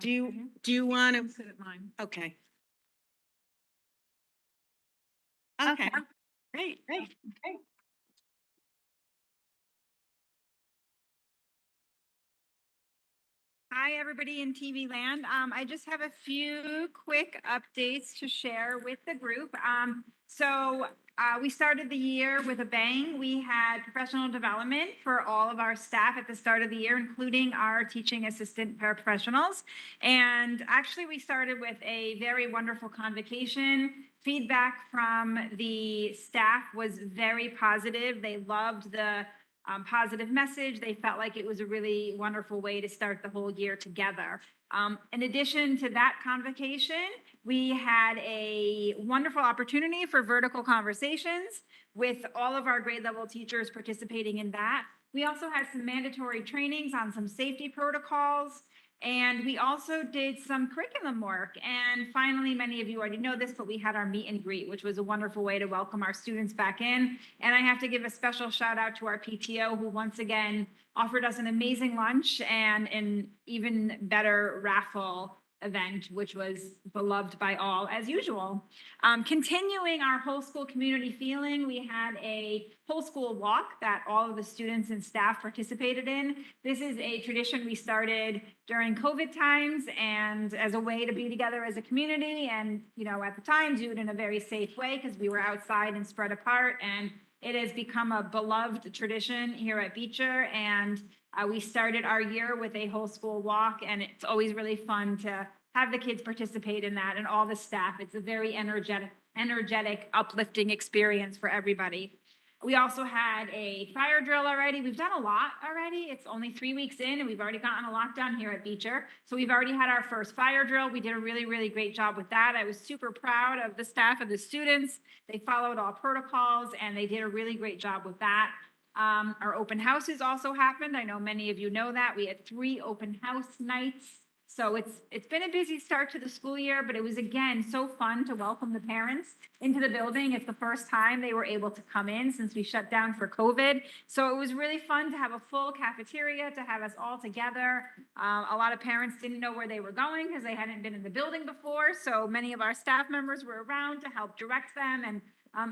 Do you want to? Sit at mine. Okay. Okay, great. Hi, everybody in TV land. I just have a few quick updates to share with the group. We started the year with a bang. We had professional development for all of our staff at the start of the year, including our teaching assistant paraprofessionals. And actually, we started with a very wonderful convocation. Feedback from the staff was very positive. They loved the positive message. They felt like it was a really wonderful way to start the whole year together. In addition to that convocation, we had a wonderful opportunity for vertical conversations with all of our grade level teachers participating in that. We also had some mandatory trainings on some safety protocols. And we also did some curriculum work. And finally, many of you already know this, but we had our meet and greet, which was a wonderful way to welcome our students back in. And I have to give a special shout out to our PTO, who once again offered us an amazing lunch and an even better raffle event, which was beloved by all as usual. Continuing our whole school community feeling, we had a whole school walk that all of the students and staff participated in. This is a tradition we started during COVID times and as a way to be together as a community and, you know, at the time do it in a very safe way because we were outside and spread apart, and it has become a beloved tradition here at Beecher. And we started our year with a whole school walk, and it's always really fun to have the kids participate in that and all the staff. It's a very energetic, uplifting experience for everybody. We also had a fire drill already. We've done a lot already. It's only 3 weeks in, and we've already gotten a lockdown here at Beecher. So we've already had our first fire drill. We did a really, really great job with that. I was super proud of the staff and the students. They followed all protocols, and they did a really great job with that. Our open houses also happened. I know many of you know that. We had 3 open house nights. So it's been a busy start to the school year, but it was, again, so fun to welcome the parents into the building. It's the first time they were able to come in since we shut down for COVID. So it was really fun to have a full cafeteria, to have us all together. A lot of parents didn't know where they were going because they hadn't been in the building before. So many of our staff members were around to help direct them. And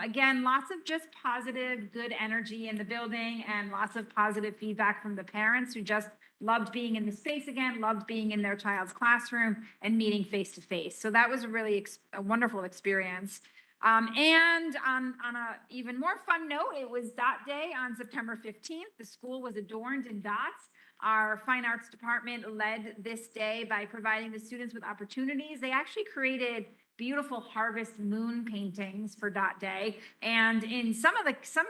again, lots of just positive, good energy in the building and lots of positive feedback from the parents who just loved being in the space again, loved being in their child's classroom and meeting face to face. So that was a really a wonderful experience. And on a even more fun note, it was Dot Day on September 15th. The school was adorned in dots. Our fine arts department led this day by providing the students with opportunities. They actually created beautiful harvest moon paintings for Dot Day. And in some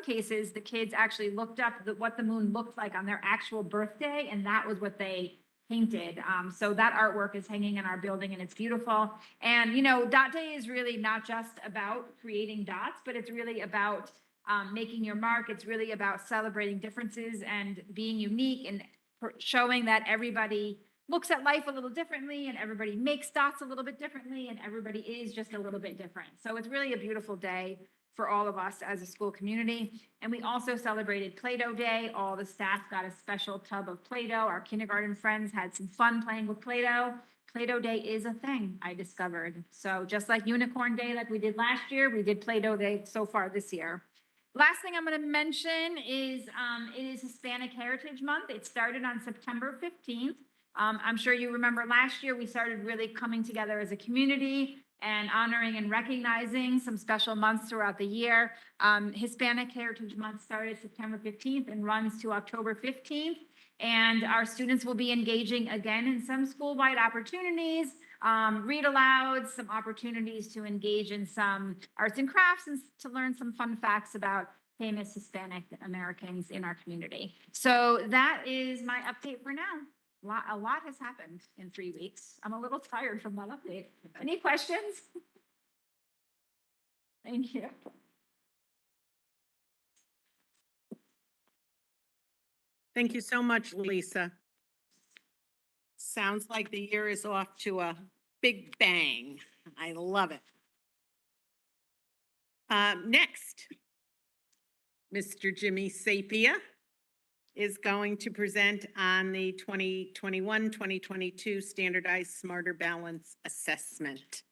cases, the kids actually looked up what the moon looked like on their actual birthday, and that was what they painted. So that artwork is hanging in our building, and it's beautiful. And, you know, Dot Day is really not just about creating dots, but it's really about making your mark. It's really about celebrating differences and being unique and showing that everybody looks at life a little differently, and everybody makes dots a little bit differently, and everybody is just a little bit different. So it's really a beautiful day for all of us as a school community. And we also celebrated Play-Doh Day. All the staff got a special tub of Play-Doh. Our kindergarten friends had some fun playing with Play-Doh. Play-Doh Day is a thing, I discovered. So just like Unicorn Day, like we did last year, we did Play-Doh Day so far this year. Last thing I'm going to mention is it is Hispanic Heritage Month. It started on September 15th. I'm sure you remember last year we started really coming together as a community and honoring and recognizing some special months throughout the year. Hispanic Heritage Month started September 15th and runs to October 15th. And our students will be engaging again in some school-wide opportunities, read aloud, some opportunities to engage in some arts and crafts and to learn some fun facts about famous Hispanic Americans in our community. So that is my update for now. A lot has happened in 3 weeks. I'm a little tired from that update. Any questions? Thank you. Thank you so much, Lisa. Sounds like the year is off to a big bang. I love it. Next, Mr. Jimmy Sapia is going to present on the 2021-2022 Standardized Smarter Balance Assessment.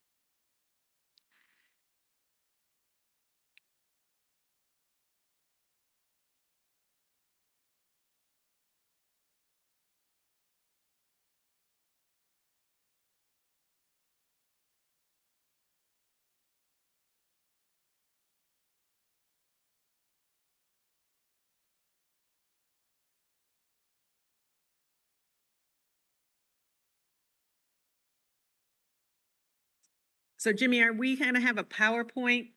So Jimmy, are we going to have a PowerPoint?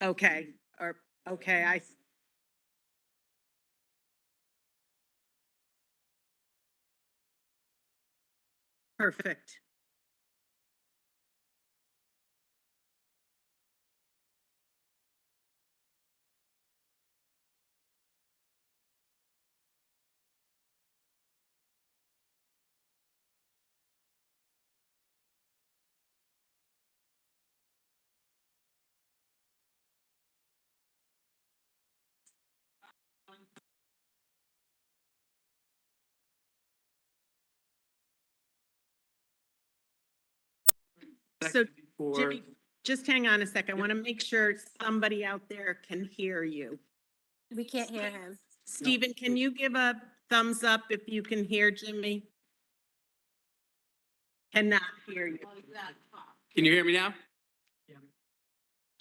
Okay, or, okay, perfect. So Jimmy, just hang on a second. I want to make sure somebody out there can hear you. We can't hear him. Stephen, can you give a thumbs up if you can hear Jimmy? Cannot hear you. Can you hear me now?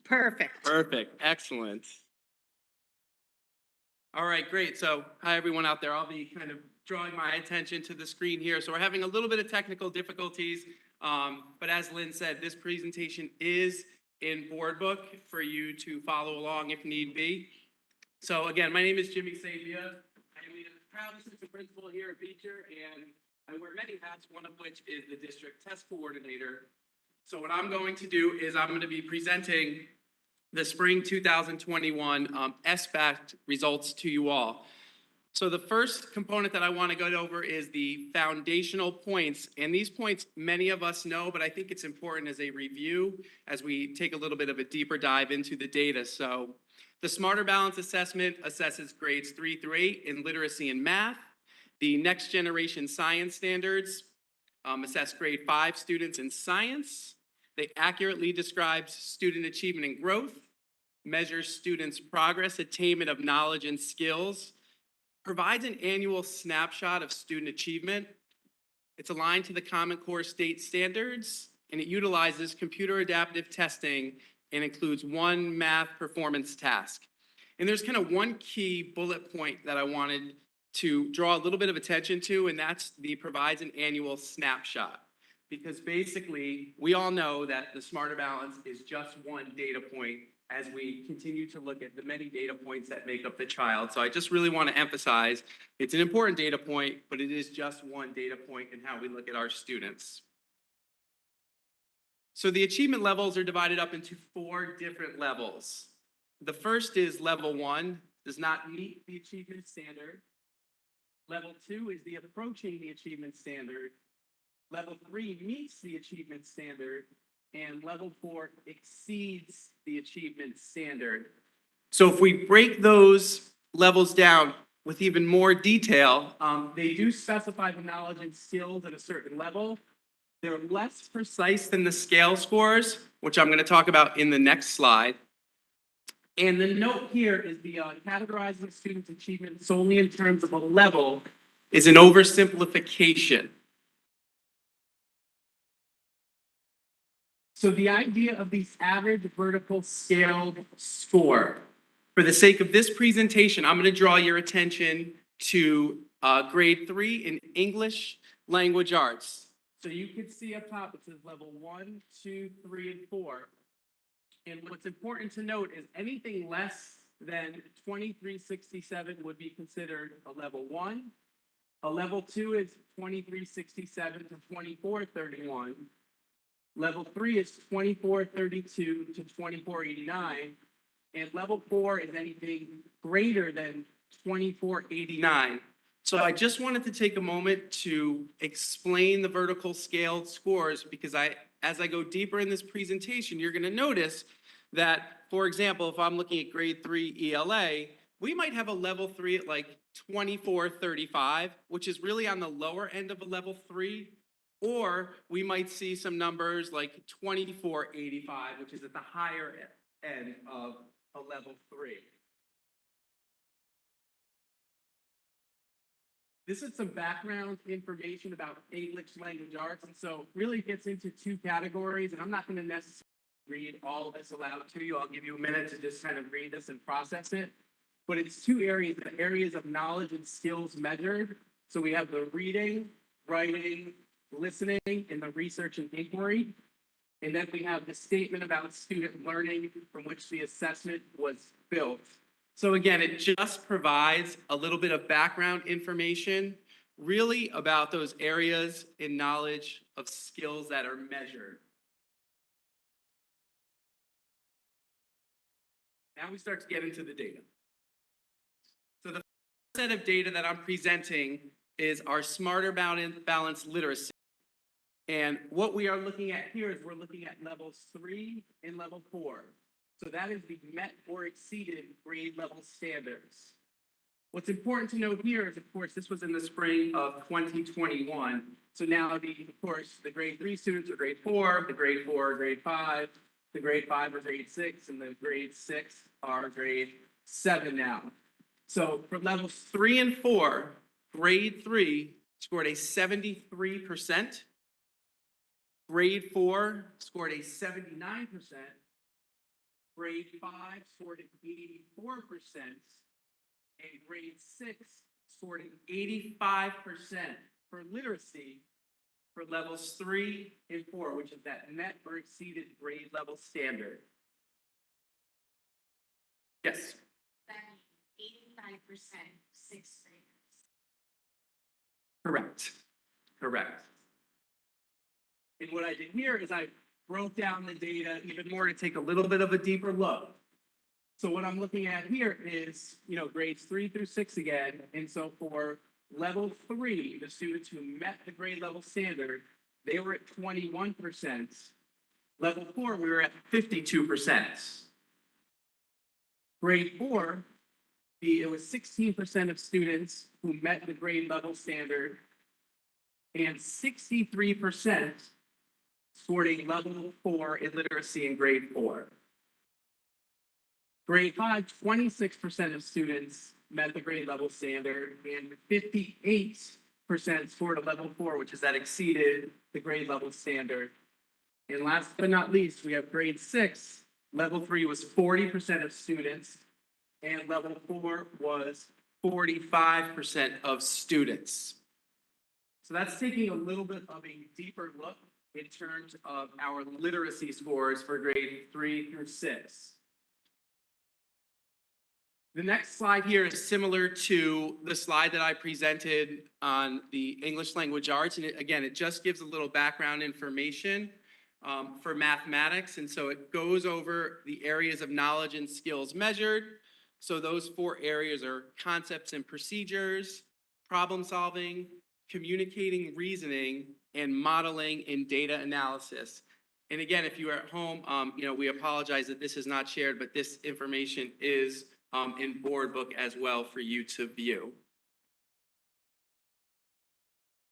Perfect. Perfect. Excellent. All right, great. So hi, everyone out there. I'll be kind of drawing my attention to the screen here. So we're having a little bit of technical difficulties. But as Lynn said, this presentation is in board book for you to follow along if need be. So again, my name is Jimmy Sapia. I am the proud assistant principal here at Beecher, and I wear many hats, one of which is the district test coordinator. So what I'm going to do is I'm going to be presenting the spring 2021 SBACT results to you all. So the first component that I want to go over is the foundational points. And these points, many of us know, but I think it's important as a review as we take a little bit of a deeper dive into the data. So the Smarter Balance Assessment assesses grades 3 through 8 in literacy and math. The Next Generation Science Standards assess grade 5 students in science. They accurately describe student achievement and growth, measures students' progress, attainment of knowledge and skills, provides an annual snapshot of student achievement. It's aligned to the Common Core state standards, and it utilizes computer adaptive testing and includes one math performance task. And there's kind of one key bullet point that I wanted to draw a little bit of attention to, and that's the provides an annual snapshot. Because basically, we all know that the Smarter Balance is just one data point as we continue to look at the many data points that make up the child. So I just really want to emphasize, it's an important data point, but it is just one data point in how we look at our students. So the achievement levels are divided up into 4 different levels. The first is level 1, does not meet the achievement standard. Level 2 is the approaching the achievement standard. Level 3 meets the achievement standard, and level 4 exceeds the achievement standard. So if we break those levels down with even more detail, they do specify the knowledge and skills at a certain level. They're less precise than the scale scores, which I'm going to talk about in the next slide. And the note here is the categorizing students' achievement solely in terms of a level is an oversimplification. So the idea of these average vertical scaled score, for the sake of this presentation, I'm going to draw your attention to grade 3 in English language arts. So you can see up top, it says level 1, 2, 3, and 4. And what's important to note is anything less than 2367 would be considered a level 1. A level 2 is 2367 to 2431. Level 3 is 2432 to 2489. And level 4 is anything greater than 2489. So I just wanted to take a moment to explain the vertical scaled scores because as I go deeper in this presentation, you're going to notice that, for example, if I'm looking at grade 3 ELA, we might have a level 3 at like 2435, which is really on the lower end of a level 3, or we might see some numbers like 2485, which is at the higher end of a level 3. This is some background information about English language arts, and so really gets into two categories, and I'm not going to necessarily read all of this aloud to you. I'll give you a minute to just kind of read this and process it. But it's two areas, the areas of knowledge and skills measured. So we have the reading, writing, listening, and the research and inquiry. And then we have the statement about student learning from which the assessment was built. So again, it just provides a little bit of background information really about those areas in knowledge of skills that are measured. Now we start to get into the data. So the first set of data that I'm presenting is our Smarter Balanced Literacy. And what we are looking at here is we're looking at levels 3 and level 4. So that is the met or exceeded grade level standards. What's important to note here is, of course, this was in the spring of 2021. So now, of course, the grade 3 students are grade 4, the grade 4 are grade 5, the grade 5 are grade 6, and the grade 6 are grade 7 now. So for levels 3 and 4, grade 3 scored a 73%. Grade 4 scored a 79%. Grade 5 scored an 84%. And grade 6 scored an 85% for literacy for levels 3 and 4, which is that met or exceeded grade level standard. Yes? 85% sixth graders. Correct. Correct. And what I did here is I broke down the data even more to take a little bit of a deeper look. So what I'm looking at here is, grades 3 through 6 again. And so for level 3, the students who met the grade level standard, they were at 21%. Level 4, we were at 52%. Grade 4, it was 16% of students who met the grade level standard, and 63% scored a level 4 in literacy in grade 4. Grade 5, 26% of students met the grade level standard, and 58% scored a level 4, which is that exceeded the grade level standard. And last but not least, we have grade 6. Level 3 was 40% of students, and level 4 was 45% of students. So that's taking a little bit of a deeper look in terms of our literacy scores for grade 3 through 6. The next slide here is similar to the slide that I presented on the English language arts. And it just gives a little background information for mathematics. And so it goes over the areas of knowledge and skills measured. So those 4 areas are concepts and procedures, problem solving, communicating, reasoning, and modeling and data analysis. And again, if you are at home, we apologize that this is not shared, but this information is in board book as well for you to view.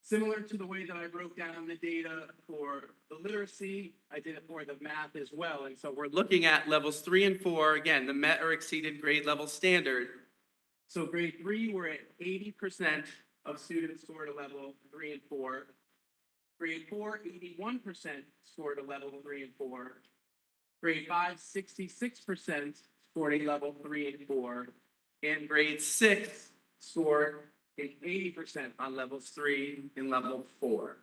Similar to the way that I broke down the data for the literacy, I did it for the math as well. And so we're looking at levels 3 and 4, again, the met or exceeded grade level standard. So grade 3, we're at 80% of students scored a level 3 and 4. Grade 4, 81% scored a level 3 and 4. Grade 5, 66% scored a level 3 and 4. And grade 6 scored an 80% on levels 3 and level 4.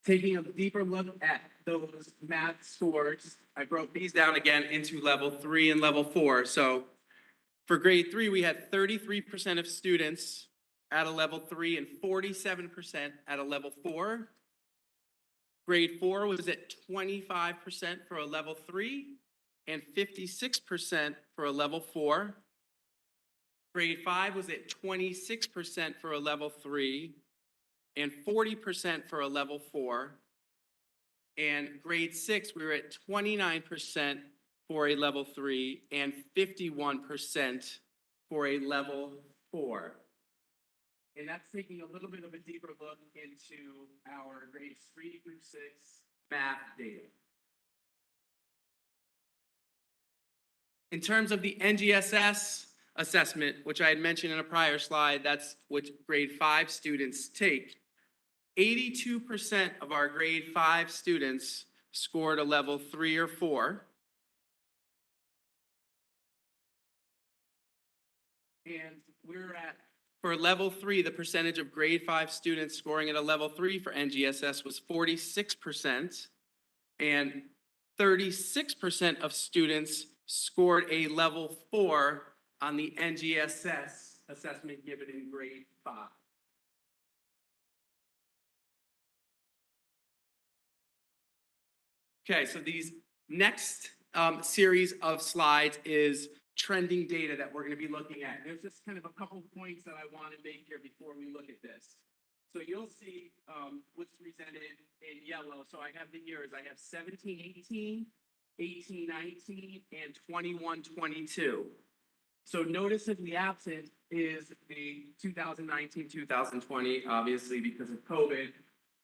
Taking a deeper look at those math scores, I broke these down again into level 3 and level 4. So for grade 3, we had 33% of students at a level 3 and 47% at a level 4. Grade 4 was at 25% for a level 3 and 56% for a level 4. Grade 5 was at 26% for a level 3 and 40% for a level 4. And grade 6, we were at 29% for a level 3 and 51% for a level 4. And that's taking a little bit of a deeper look into our grades 3 through 6 math data. In terms of the NGSS assessment, which I had mentioned in a prior slide, that's what grade 5 students take. 82% of our grade 5 students scored a level 3 or 4. And we're at, for level 3, the percentage of grade 5 students scoring at a level 3 for NGSS was 46%. And 36% of students scored a level 4 on the NGSS assessment given in grade 5. Okay, so these next series of slides is trending data that we're going to be looking at. There's just kind of a couple points that I want to make here before we look at this. So you'll see what's presented in yellow. So I have the years. I have 17-18, 18-19, and 21-22. So noticeably absent is the 2019-2020, obviously because of COVID.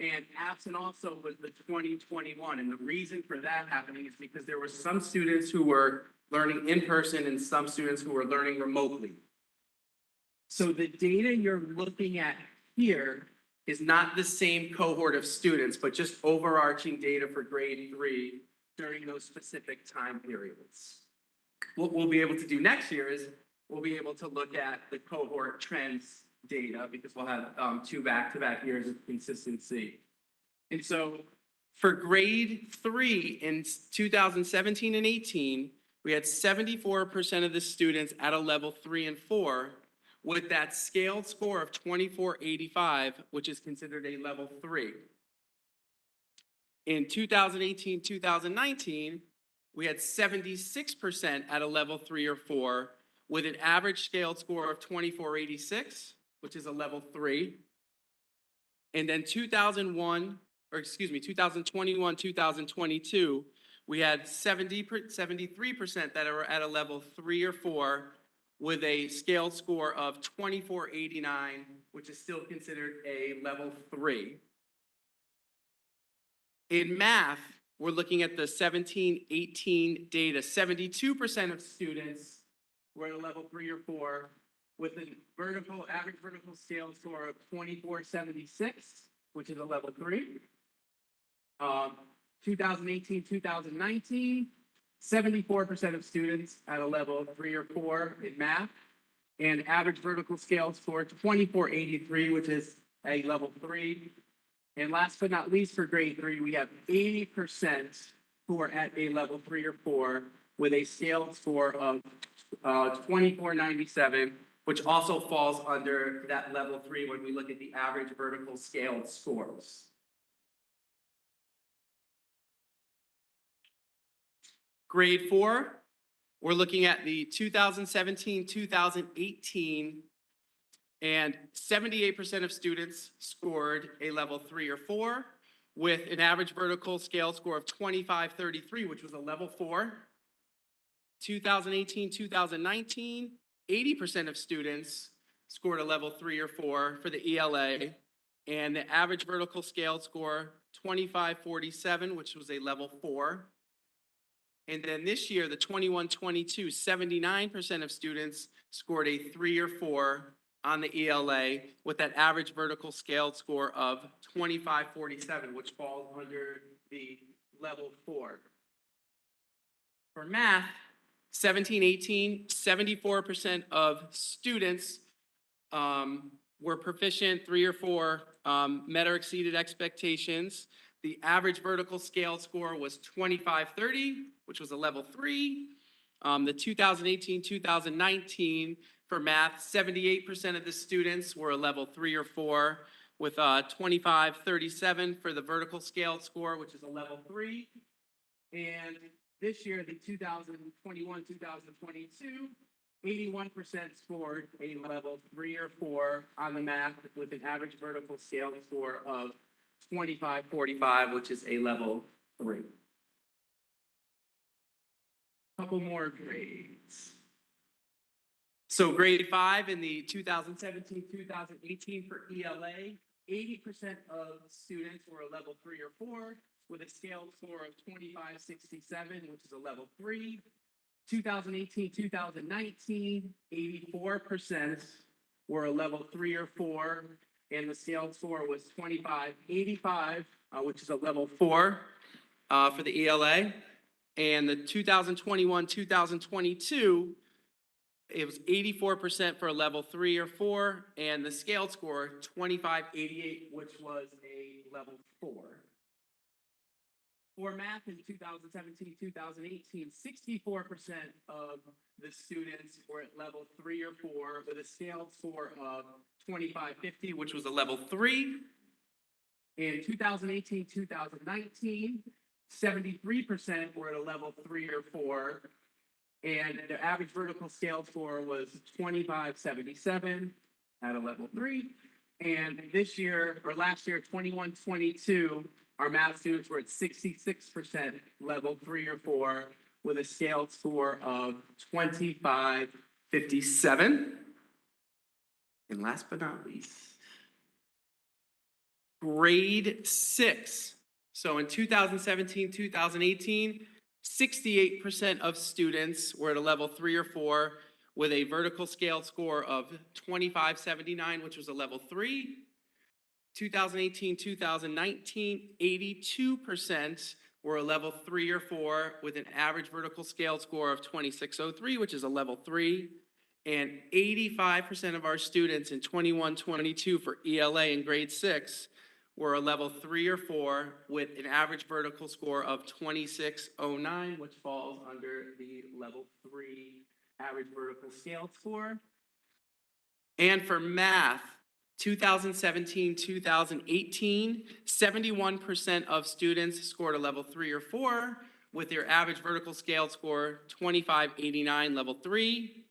And absent also was the 2021. And the reason for that happening is because there were some students who were learning in person and some students who were learning remotely. So the data you're looking at here is not the same cohort of students, but just overarching data for grade 3 during those specific time periods. What we'll be able to do next year is we'll be able to look at the cohort trends data because we'll have 2 back-to-back years of consistency. And so for grade 3 in 2017 and 18, we had 74% of the students at a level 3 and 4 with that scaled score of 2485, which is considered a level 3. In 2018-2019, we had 76% at a level 3 or 4 with an average scaled score of 2486, which is a level 3. And then 2021-2022, we had 73% that are at a level 3 or 4 with a scaled score of 2489, which is still considered a level 3. In math, we're looking at the 17-18 data. 72% of students were at a level 3 or 4 with a average vertical scale score of 2476, which is a level 3. 2018-2019, 74% of students at a level 3 or 4 in math, and average vertical scale score 2483, which is a level 3. And last but not least, for grade 3, we have 80% who are at a level 3 or 4 with a scaled score of 2497, which also falls under that level 3 when we look at the average vertical scaled scores. Grade 4, we're looking at the 2017-2018, and 78% of students scored a level 3 or 4 with an average vertical scale score of 2533, which was a level 4. 2018-2019, 80% of students scored a level 3 or 4 for the ELA, and the average vertical scale score 2547, which was a level 4. And then this year, the 21-22, 79% of students scored a 3 or 4 on the ELA with that average vertical scaled score of 2547, which falls under the level 4. For math, 17-18, 74% of students were proficient, 3 or 4, met or exceeded expectations. The average vertical scale score was 2530, which was a level 3. The 2018-2019 for math, 78% of the students were a level 3 or 4 with 2537 for the vertical scale score, which is a level 3. And this year, the 2021, 2022, 81% scored a level 3 or 4 on the math with an average vertical scale score of 2545, which is a level 3. Couple more grades. So grade 5 in the 2017-2018 for ELA, 80% of students were a level 3 or 4 with a scale score of 2567, which is a level 3. 2018-2019, 84% were a level 3 or 4, and the scale score was 2585, which is a level 4 for the ELA. And the 2021-2022, it was 84% for a level 3 or 4, and the scale score 2588, which was a level 4. For math in 2017-2018, 64% of the students were at level 3 or 4 with a scale score of 2550, which was a level 3. In 2018-2019, 73% were at a level 3 or 4, and the average vertical scale score was 2577 at a level 3. And this year, or last year, 21-22, our math students were at 66% level 3 or 4 with a scale score of 2557. And last but not least, grade 6. So in 2017-2018, 68% of students were at a level 3 or 4 with a vertical scale score of 2579, which was a level 3. 2018-2019, 82% were a level 3 or 4 with an average vertical scale score of 2603, which is a level 3. And 85% of our students in 21-22 for ELA in grade 6 were a level 3 or 4 with an average vertical score of 2609, which falls under the level 3 average vertical scale score. And for math, 2017-2018, 71% of students scored a level 3 or 4 with their average vertical scale score 2589, level 3.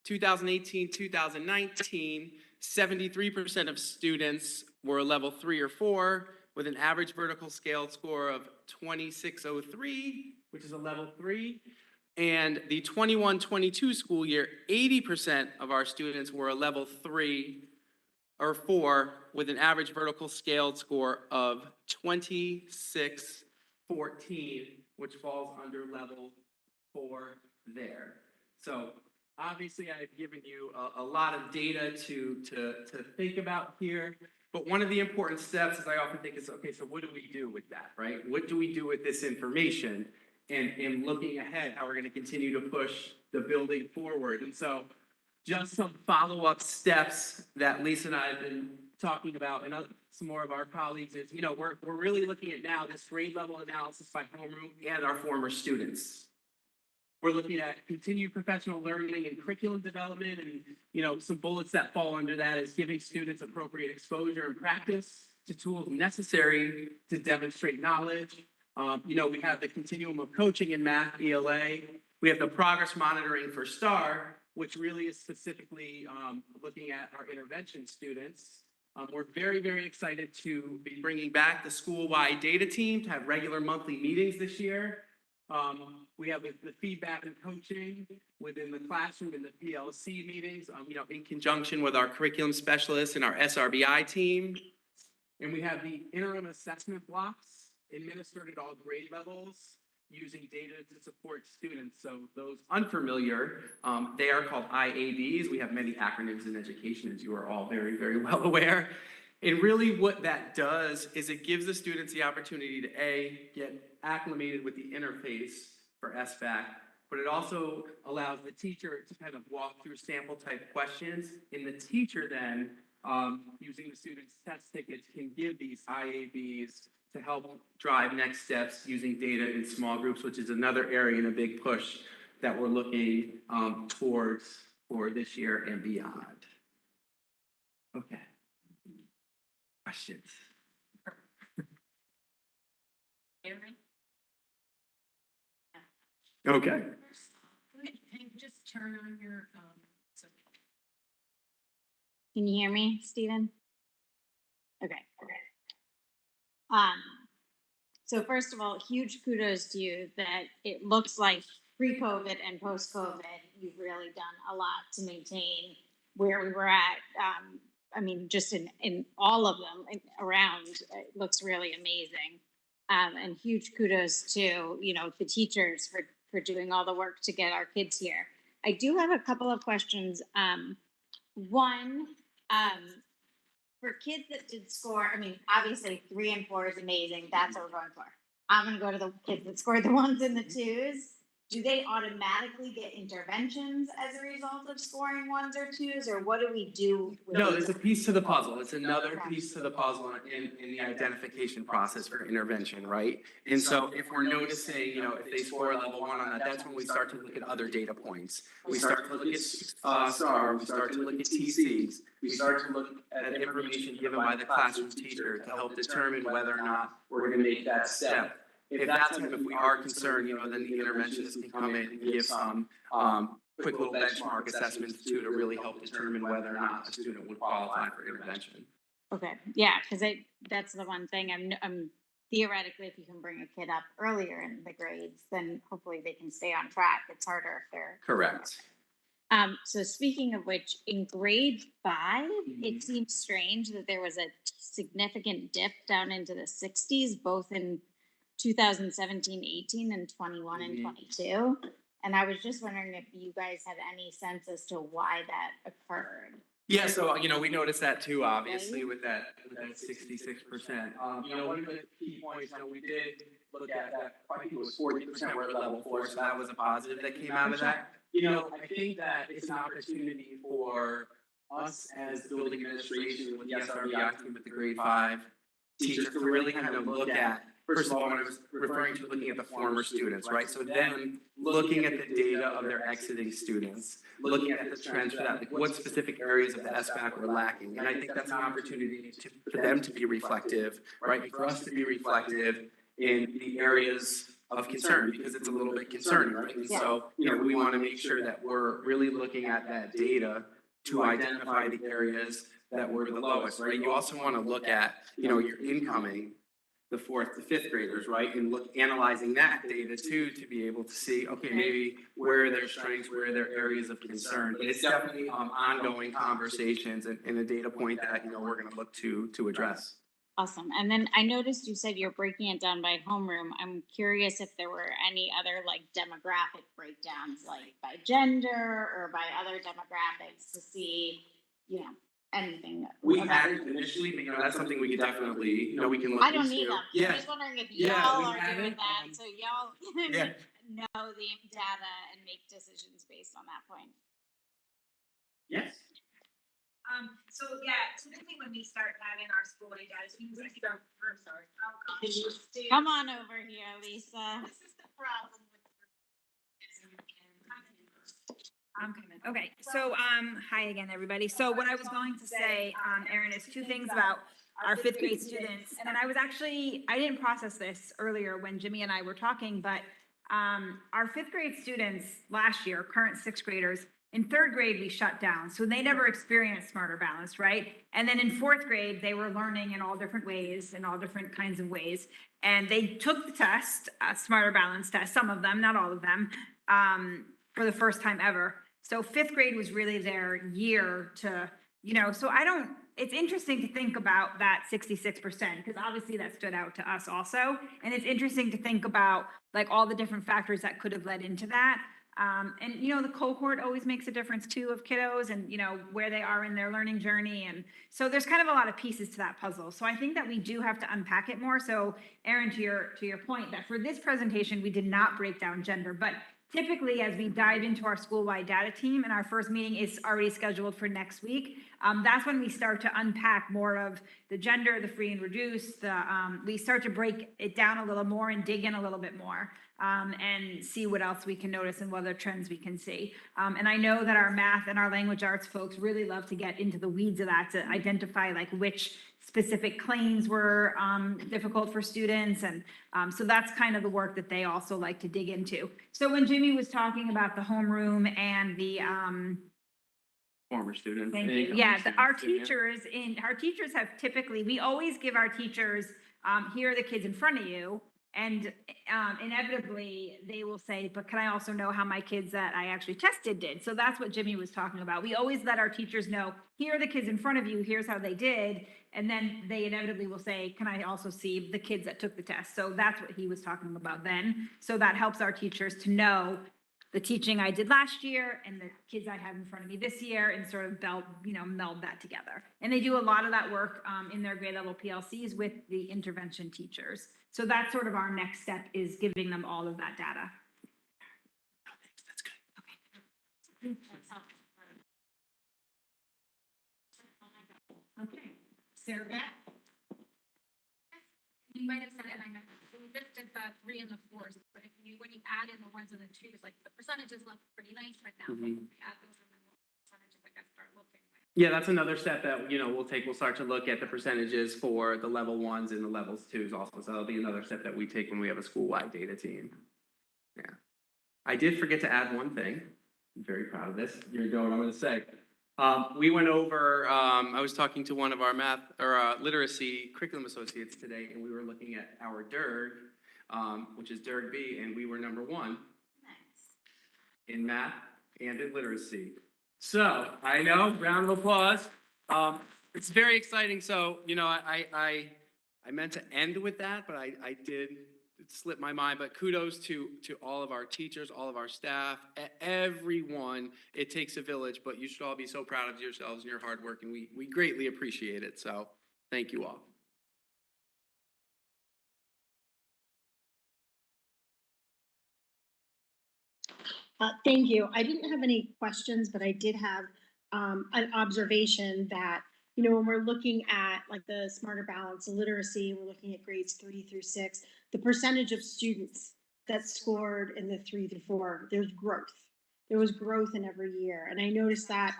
2018-2019, 73% of students were a level 3 or 4 with an average vertical scale score of 2603, which is a level 3. And the 21-22 school year, 80% of our students were a level 3 or 4 with an average vertical scaled score of 2614, which falls under level 4 there. So obviously I've given you a lot of data to think about here, but one of the important steps is I often think is, okay, so what do we do with that, right? What do we do with this information? And looking ahead, how we're going to continue to push the building forward. And so just some follow-up steps that Lisa and I have been talking about, and some more of our colleagues is, we're really looking at now this grade level analysis by homeroom and our former students. We're looking at continued professional learning and curriculum development, and some bullets that fall under that is giving students appropriate exposure and practice to tools necessary to demonstrate knowledge. We have the continuum of coaching in math, ELA. We have the progress monitoring for STAR, which really is specifically looking at our intervention students. We're very, very excited to be bringing back the school-wide data team to have regular monthly meetings this year. We have the feedback and coaching within the classroom and the PLC meetings, in conjunction with our curriculum specialists and our SRBI team. And we have the interim assessment blocks administered at all grade levels using data to support students. So those unfamiliar, they are called IABs. We have many acronyms in education, as you are all very, very well aware. And really what that does is it gives the students the opportunity to get acclimated with the interface for SBAC, but it also allows the teacher to kind of walk through sample type questions, and the teacher then, using the students' test tickets, can give these IABs to help drive next steps using data in small groups, which is another area and a big push that we're looking towards for this year and beyond. Okay. Questions? Okay. Just turn on your, Can you hear me, Stephen? Okay. So first of all, huge kudos to you that it looks like pre-COVID and post-COVID, you've really done a lot to maintain where we were at. I mean, just in all of them around, it looks really amazing. And huge kudos to, you know, the teachers for doing all the work to get our kids here. I do have a couple of questions. One, for kids that did score, I mean, obviously 3 and 4 is amazing. That's what we're going for. I'm going to go to the kids that scored the 1s and the 2s. Do they automatically get interventions as a result of scoring 1s or 2s, or what do we do? With No, these? there's a piece to the puzzle. It's another piece to the puzzle in the identification process for intervention, right? And so if we're noticing, you know, if they score a level 1 on that, that's when we start to look at other data points. We start to look at STAR, we start to look at TCs, we start to look at information given by the classroom teacher to help determine whether or not we're gonna make that step. If we are concerned, you know, then the interventionist can come in and give some quick little benchmark assessments too to really help determine whether or not a student would qualify for intervention. Okay, yeah, because that's the one thing. I'm theoretically, if you can bring a kid up earlier in the grades, then hopefully they can stay on track. It's harder if they're Correct. So speaking of which, in grade 5, it seems strange that there was a significant dip down into the 60s, both in 2017, 18, and 21 and 22. And I was just wondering if you guys had any sense as to why that occurred. Yeah, so, you know, we noticed that too, obviously, with that 66%. You know, one of the key points, you know, we did look at that, I think it was 40% were at level 4, so that was a positive that came out of that. You know, I think that it's an opportunity for us as building administration with the SRBI team with the grade 5 teachers to really kind of look at, first of all, when I was referring to looking at the former students, right? So then looking at the data of their exiting students, looking at the trends for that, like what specific areas of the SBAC were lacking. And I think that's an opportunity for them to be reflective, right? And for us to be reflective in the areas of concern, because it's a little bit concerning, right? And so, you know, we want to make sure that we're really looking at that data to identify the areas that were the lowest, right? You also want to look at, you know, your incoming, the 4th to 5th graders, right? And analyzing that data too, to be able to see, okay, maybe where are their strengths, where are their areas of concern. But it's definitely ongoing conversations and a data point that, you know, we're going to look to address. Awesome. And then I noticed you said you're breaking it down by homeroom. I'm curious if there were any other like demographic breakdowns, like by gender or by other demographics to see, you know, anything. We had it initially, but you know, that's something we could definitely, you know, we can look into. I don't need them. Yeah. I'm just wondering if Yeah, y'all we are have doing it, that, so y'all Yeah. know the data and make decisions based on that point. Yes. So yeah, typically when we start having our school day data, students like to go, I'm sorry. Oh, gosh. Come on over here, Lisa. This is the problem with. I'm coming. Okay, so hi again, everybody. So what I was going to say, Erin, is 2 things about our 5th grade students. And I didn't process this earlier when Jimmy and I were talking, but our 5th grade students last year, current 6th graders, in 3rd grade, we shut down. So they never experienced Smarter Balanced, right? And then in 4th grade, they were learning in all different ways, in all different kinds of ways. And they took the test, Smarter Balanced test, some of them, not all of them, for the first time ever. So 5th grade was really their year to, you know, so it's interesting to think about that 66%, because obviously that stood out to us also. And it's interesting to think about like all the different factors that could have led into that. And, you know, the cohort always makes a difference too of kiddos and, you know, where they are in their learning journey. And so there's kind of a lot of pieces to that puzzle. So I think that we do have to unpack it more. So Erin, to your point, that for this presentation, we did not break down gender, but typically as we dive into our school-wide data team, and our first meeting is already scheduled for next week, that's when we start to unpack more of the gender, the free and reduced, we start to break it down a little more and dig in a little bit more. And see what else we can notice and what other trends we can see. And I know that our math and our language arts folks really love to get into the weeds of that to identify like which specific claims were difficult for students. And so that's kind of the work that they also like to dig into. So when Jimmy was talking about the homeroom and the Former students. thank and you. incoming Yeah, our students, our teachers have typically, we always give our teachers, here are the kids in front of you. And inevitably, they will say, but can I also know how my kids that I actually tested did? So that's what Jimmy was talking about. We always let our teachers know, here are the kids in front of you, here's how they did. And then they inevitably will say, can I also see the kids that took the test? So that's what he was talking about then. So that helps our teachers to know the teaching I did last year and the kids I have in front of me this year and sort of meld that together. And they do a lot of that work in their grade level PLCs with the intervention teachers. So that's sort of our next step, is giving them all of that data. That's good. Okay. Sarah Beth? You might have said it, and I know, we listed the 3 and the 4s, but if you, when you add in the 1s and the 2s, like the percentages look pretty nice right now. But when we add those and then the percentages, I guess, start looking like. Yeah, that's another step that, we'll take. We'll start to look at the percentages for the level 1s and the levels 2s also. So that'll be another step that we take when we have a school-wide data team. Yeah. I did forget to add one thing. I'm very proud of this. You're going, I'm going to say. We went over, I was talking to one of our math or literacy curriculum associates today, and we were looking at our DIRG, which is DIRG B, and we were number 1 in math and in literacy. So I know, round of applause. It's very exciting. So, I meant to end with that, but I did. It slipped my mind, but kudos to all of our teachers, all of our staff, everyone. It takes a village, but you should all be so proud of yourselves and your hard work, and we greatly appreciate it. So thank you all. Thank you. I didn't have any questions, but I did have an observation that, when we're looking at like the Smarter Balance literacy, we're looking at grades 3 through 6, the percentage of students that scored in the 3 through 4, there's growth. There was growth in every year. And I noticed that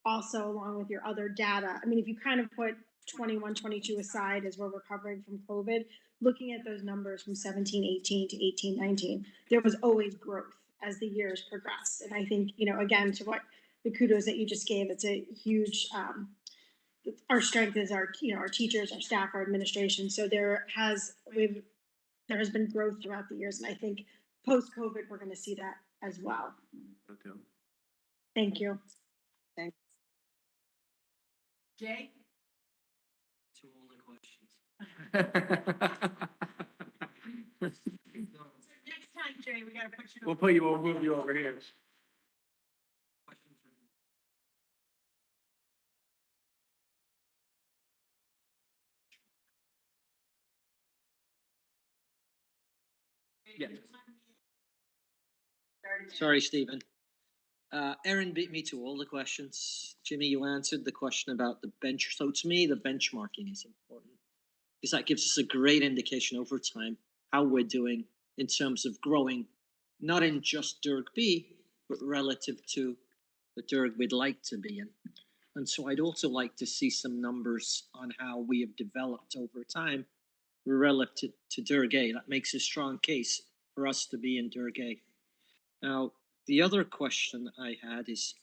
also along with your other data. I mean, if you kind of put 21, 22 aside as we're recovering from COVID, looking at those numbers from 17, 18 to 18, 19, there was always growth as the years progressed. And I think, again, to what the kudos that you just gave, it's a huge, our strength is our teachers, our staff, our administration. So there has been growth throughout the years. And I think post-COVID, we're going to see that as well. Okay. Thank you. Thanks. Jay? 2 only questions. Next time, Jay, we gotta put you. We'll move you over here. Yeah. Sorry, Stephen. Erin beat me to all the questions. Jimmy, you answered the question about the bench. So to me, the benchmarking is important because that gives us a great indication over time how we're doing in terms of growing, not in just DIRG B, but relative to the DIRG we'd like to be in. And so I'd also like to see some numbers on how we have developed over time relative to DIRG A. That makes a strong case for us to be in DIRG A. Now, the other question I had is,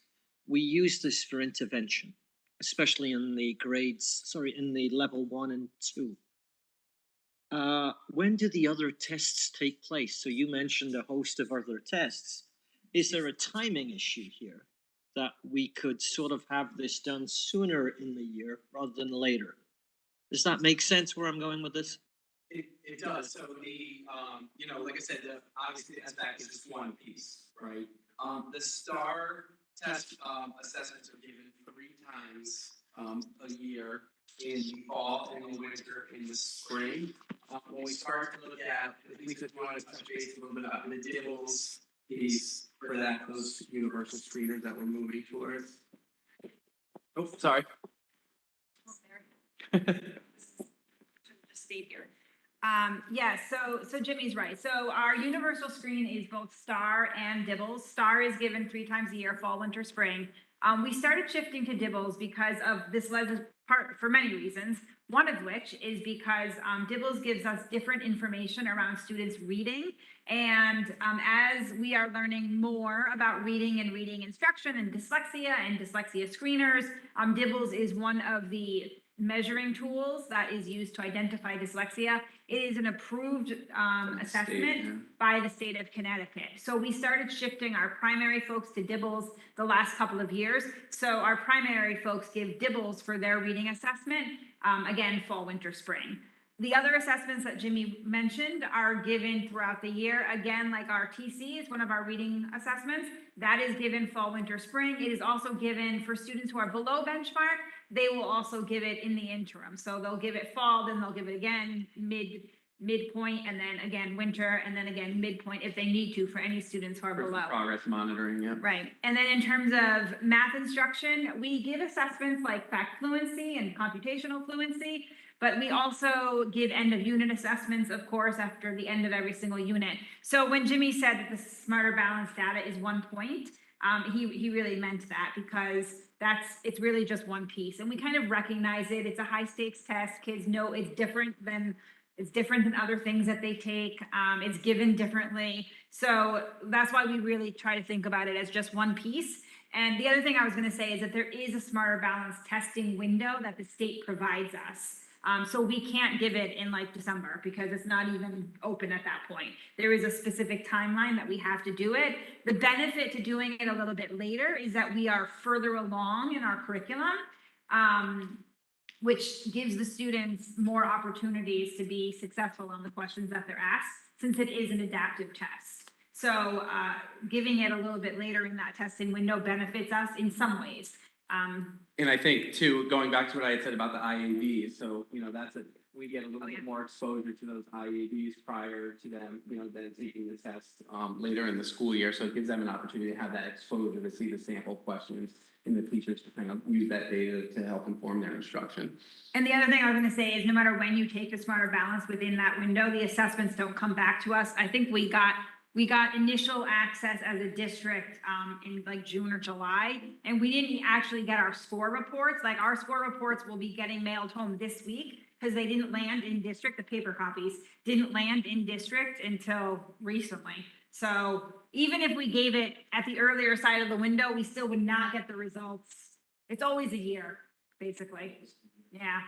we use this for intervention, especially in the in the level 1 and 2. When do the other tests take place? So you mentioned a host of other tests. Is there a timing issue here that we could sort of have this done sooner in the year rather than later? Does that make sense where I'm going with this? It does. So like I said, obviously the SBAC is just one piece, right? The STAR test assessments are given 3 times a year, in the fall, in the winter, in the spring. When we start to look at, Lisa, if you want to touch base a little bit about the DIBBLS piece for those universal screeners that we're moving towards. Oh, sorry. Just stayed here. Yes, so Jimmy's right. So our universal screen is both Star and Dibbles. Star is given 3 times a year, fall, winter, spring. We started shifting to Dibbles because of this part for many reasons. One of which is because Dibbles gives us different information around students reading. And as we are learning more about reading and reading instruction and dyslexia screeners, Dibbles is one of the measuring tools that is used to identify dyslexia. It is an approved assessment by the state of Connecticut. So we started shifting our primary folks to Dibbles the last couple of years. So our primary folks give Dibbles for their reading assessment, again, fall, winter, spring. The other assessments that Jimmy mentioned are given throughout the year. Again, like our TC is one of our reading assessments. That is given fall, winter, spring. It is also given for students who are below benchmark. They will also give it in the interim. So they'll give it fall, then they'll give it again midpoint, and then again winter, and then again midpoint if they need to for any students who are below. Progress monitoring, yeah. Right. And then in terms of math instruction, we give assessments like fact fluency and computational fluency, but we also give end of unit assessments, of course, after the end of every single unit. So when Jimmy said that the Smarter Balance data is 1 point, he really meant that because it's really just one piece. And we kind of recognize it. It's a high stakes test. Kids know it's different than other things that they take. It's given differently. So that's why we really try to think about it as just one piece. And the other thing I was going to say is that there is a Smarter Balance testing window that the state provides us. So we can't give it in like December because it's not even open at that point. There is a specific timeline that we have to do it. The benefit to doing it a little bit later is that we are further along in our curriculum, which gives the students more opportunities to be successful on the questions that they're asked, since it is an adaptive test. So giving it a little bit later in that testing window benefits us in some ways. And I think too, going back to what I had said about the IABs, so, we get a little bit more exposure to those IABs prior to them, than taking the test, later in the school year. So it gives them an opportunity to have that exposure to see the sample questions and the teachers to kind of use that data to help inform their instruction. And the other thing I was going to say is no matter when you take the Smarter Balance within that window, the assessments don't come back to us. I think we got initial access as a district in like June or July, and we didn't actually get our score reports. Like our score reports will be getting mailed home this week because they didn't land in district. The paper copies didn't land in district until recently. So even if we gave it at the earlier side of the window, we still would not get the results. It's always a year, basically. Yeah.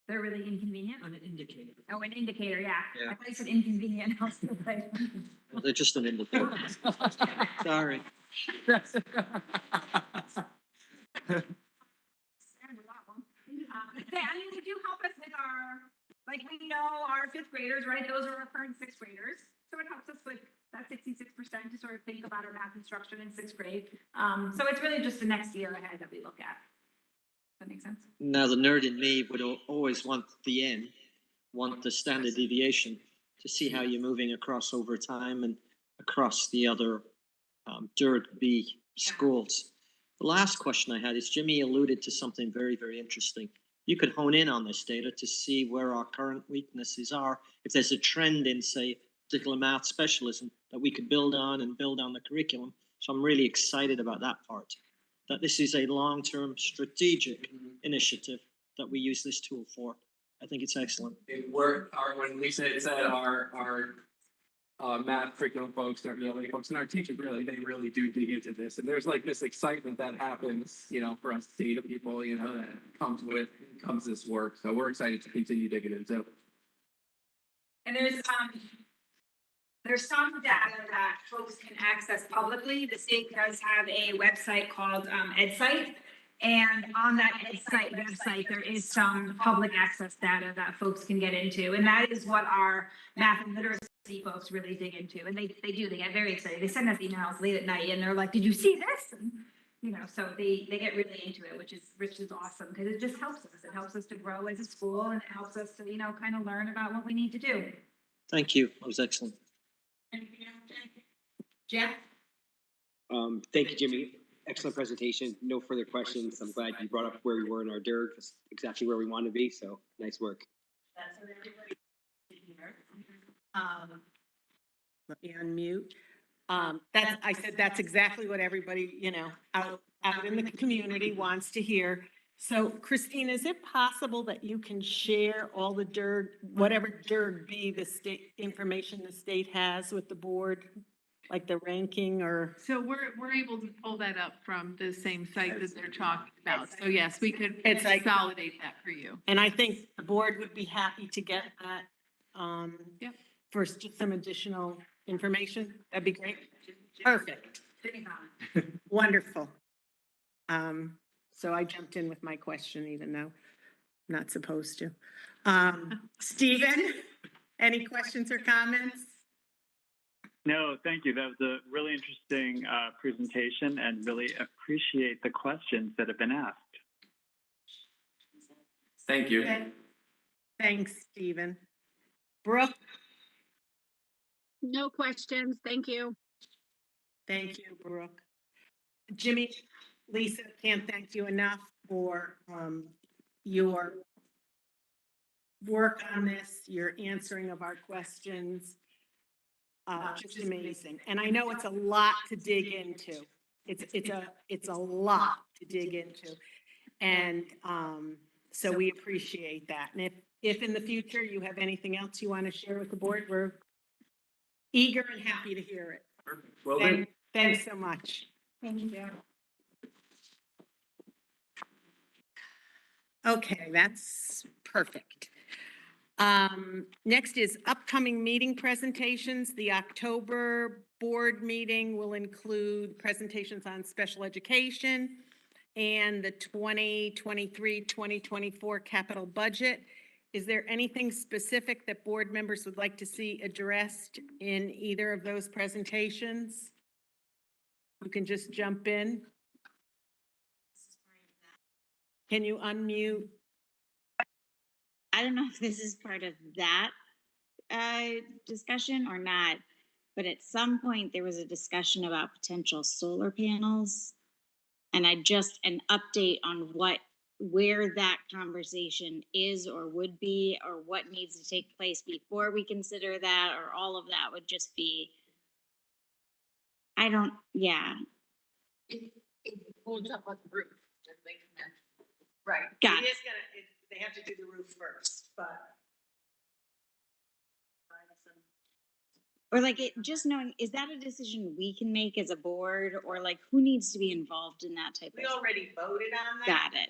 They're really inconvenient? An indicator. Oh, an indicator, yeah. Yeah. I thought you said inconvenient. I was gonna say. Well, they're just an indicator. Sorry. They do help us with we know our 5th graders, right? Those are our current 6th graders. So it helps us with that 66% to sort of think about our math instruction in 6th grade. So it's really just the next year ahead that we look at. That makes sense? Now, the nerd in me would always want the N, want the standard deviation to see how you're moving across over time and across the other DIRT B schools. The last question I had is Jimmy alluded to something very, very interesting. You could hone in on this data to see where our current weaknesses are. If there's a trend in, say, particular math specialism that we could build on and build on the curriculum. So I'm really excited about that part. That this is a long-term strategic initiative that we use this tool for. I think it's excellent. When Lisa said our math curriculum folks, our ELA folks, and our teachers they really do dig into this. And there's like this excitement that happens, for us to say to people, that comes this work. So we're excited to continue digging into it. And there's some data that folks can access publicly. The state does have a website called EdSite. And on that EdSite website, there is some public access data that folks can get into. And that is what our math and literacy folks really dig into. And they get very excited. They send us emails late at night and they're like, did you see this? And, so they get really into it, which is awesome because it just helps us. It helps us to grow as a school and it helps us to, kind of learn about what we need to do. Thank you. That was excellent. Jeff? Thank you, Jimmy. excellent presentation. No further questions. I'm glad you brought up where we were in our DIRG. That's exactly where we want to be. So nice work. That's what everybody did here. Let me unmute. I said that's exactly what everybody, out in the community wants to hear. So Christine, is it possible that you can share all the DIRG, whatever DIRG B, the state information the state has with the board? Like the ranking or? So we're able to pull that up from the same site that they're talking about. So yes, we could It's like- consolidate that for you. And I think the board would be happy to get that, Yep. for just some additional information. That'd be great. Perfect. Wonderful. So I jumped in with my question even though I'm not supposed to. Stephen, any questions or comments? No, thank you. That was a really interesting presentation and really appreciate the questions that have been asked. Thank you. Thanks, Stephen. Brooke? No questions, thank you. Thank you, Brooke. Jimmy, Lisa, can't thank you enough for your work on this, your answering of our questions. Just amazing. And I know it's a lot to dig into. It's a lot to dig into. And so we appreciate that. And if in the future you have anything else you want to share with the board, we're eager and happy to hear it. Well then. Thanks so much. Thank you. Okay, that's perfect. Next is upcoming meeting presentations. The October board meeting will include presentations on special education and the 2023-2024 capital budget. Is there anything specific that board members would like to see addressed in either of those presentations? You can just jump in. Can you unmute? I don't know if this is part of that discussion or not, but at some point there was a discussion about potential solar panels. And an update on where that conversation is or would be, or what needs to take place before we consider that, or all of that would just be, yeah. It holds up on the roof. Right. Got it. They have to do the roof first, but. Or just knowing, is that a decision we can make as a board, or who needs to be involved in that type of? We already voted on that. Got it.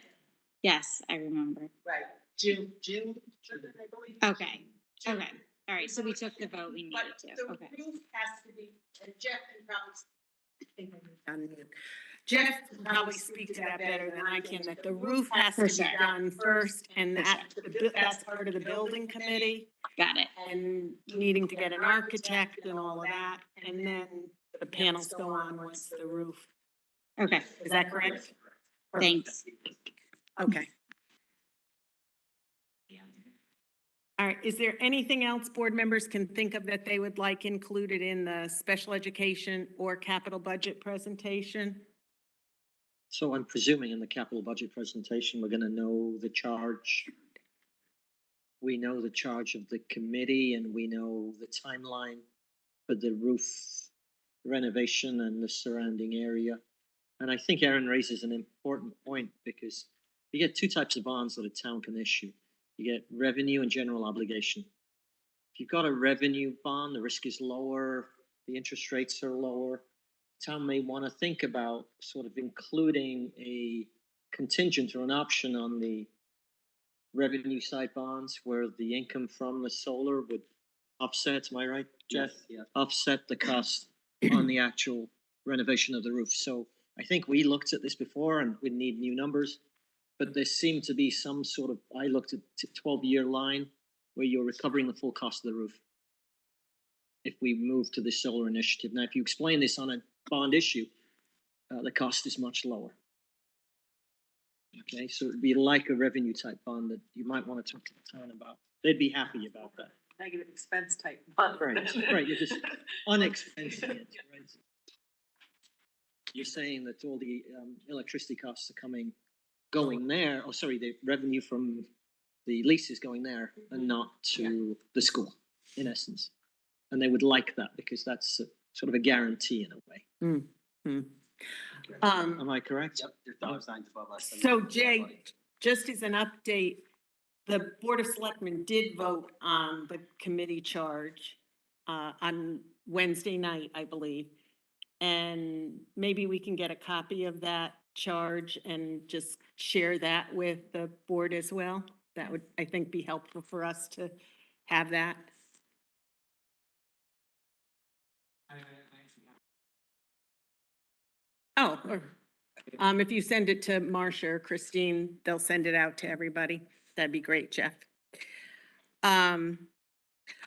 Yes, I remember. Right, June, I believe. Okay, okay. All right, so we took the vote we needed to. Okay. The roof has to be, and Jeff can probably. Jeff can probably speak to that better than I can, that the roof has to For be sure. done first, and For that's part of the building committee, Got it. and needing to get an architect and all of that, and then the panels go on once the roof. Okay, Is that correct? thanks. Okay. All right, is there anything else board members can think of that they would like included in the special education or capital budget presentation? So I'm presuming in the capital budget presentation, we're gonna know the charge. We know the charge of the committee and we know the timeline for the roof renovation and the surrounding area. And I think Erin raises an important point because you get two types of bonds that a town can issue. You get revenue and general obligation. If you've got a revenue bond, the risk is lower, the interest rates are lower. Town may want to think about sort of including a contingent or an option on the revenue side bonds where the income from the solar would offset, am I right, Jeff? Yeah. Offset the cost on the actual renovation of the roof. So I think we looked at this before and we need new numbers, but there seemed to be some sort of, I looked at 12-year line where you're recovering the full cost of the roof if we move to the solar initiative. Now, if you explain this on a bond issue, the cost is much lower. Okay, so it'd be like a revenue type bond that you might want to talk to the town about. They'd be happy about that. Negative expense type. Right, right, you're just unexpensing it, right? You're saying that all the electricity costs are going there, oh, sorry, the revenue from the lease is going there and not to the school, in essence. And they would like that because that's sort of a guarantee in a way. Am I correct? Yep, your dollar signs above us. So Jay, just as an update, the Board of Selectmen did vote on the committee charge on Wednesday night, I believe. And maybe we can get a copy of that charge and just share that with the board as well. That would, I think, be helpful for us to have that. Oh, if you send it to Marcia or Christine, they'll send it out to everybody. That'd be great, Jeff.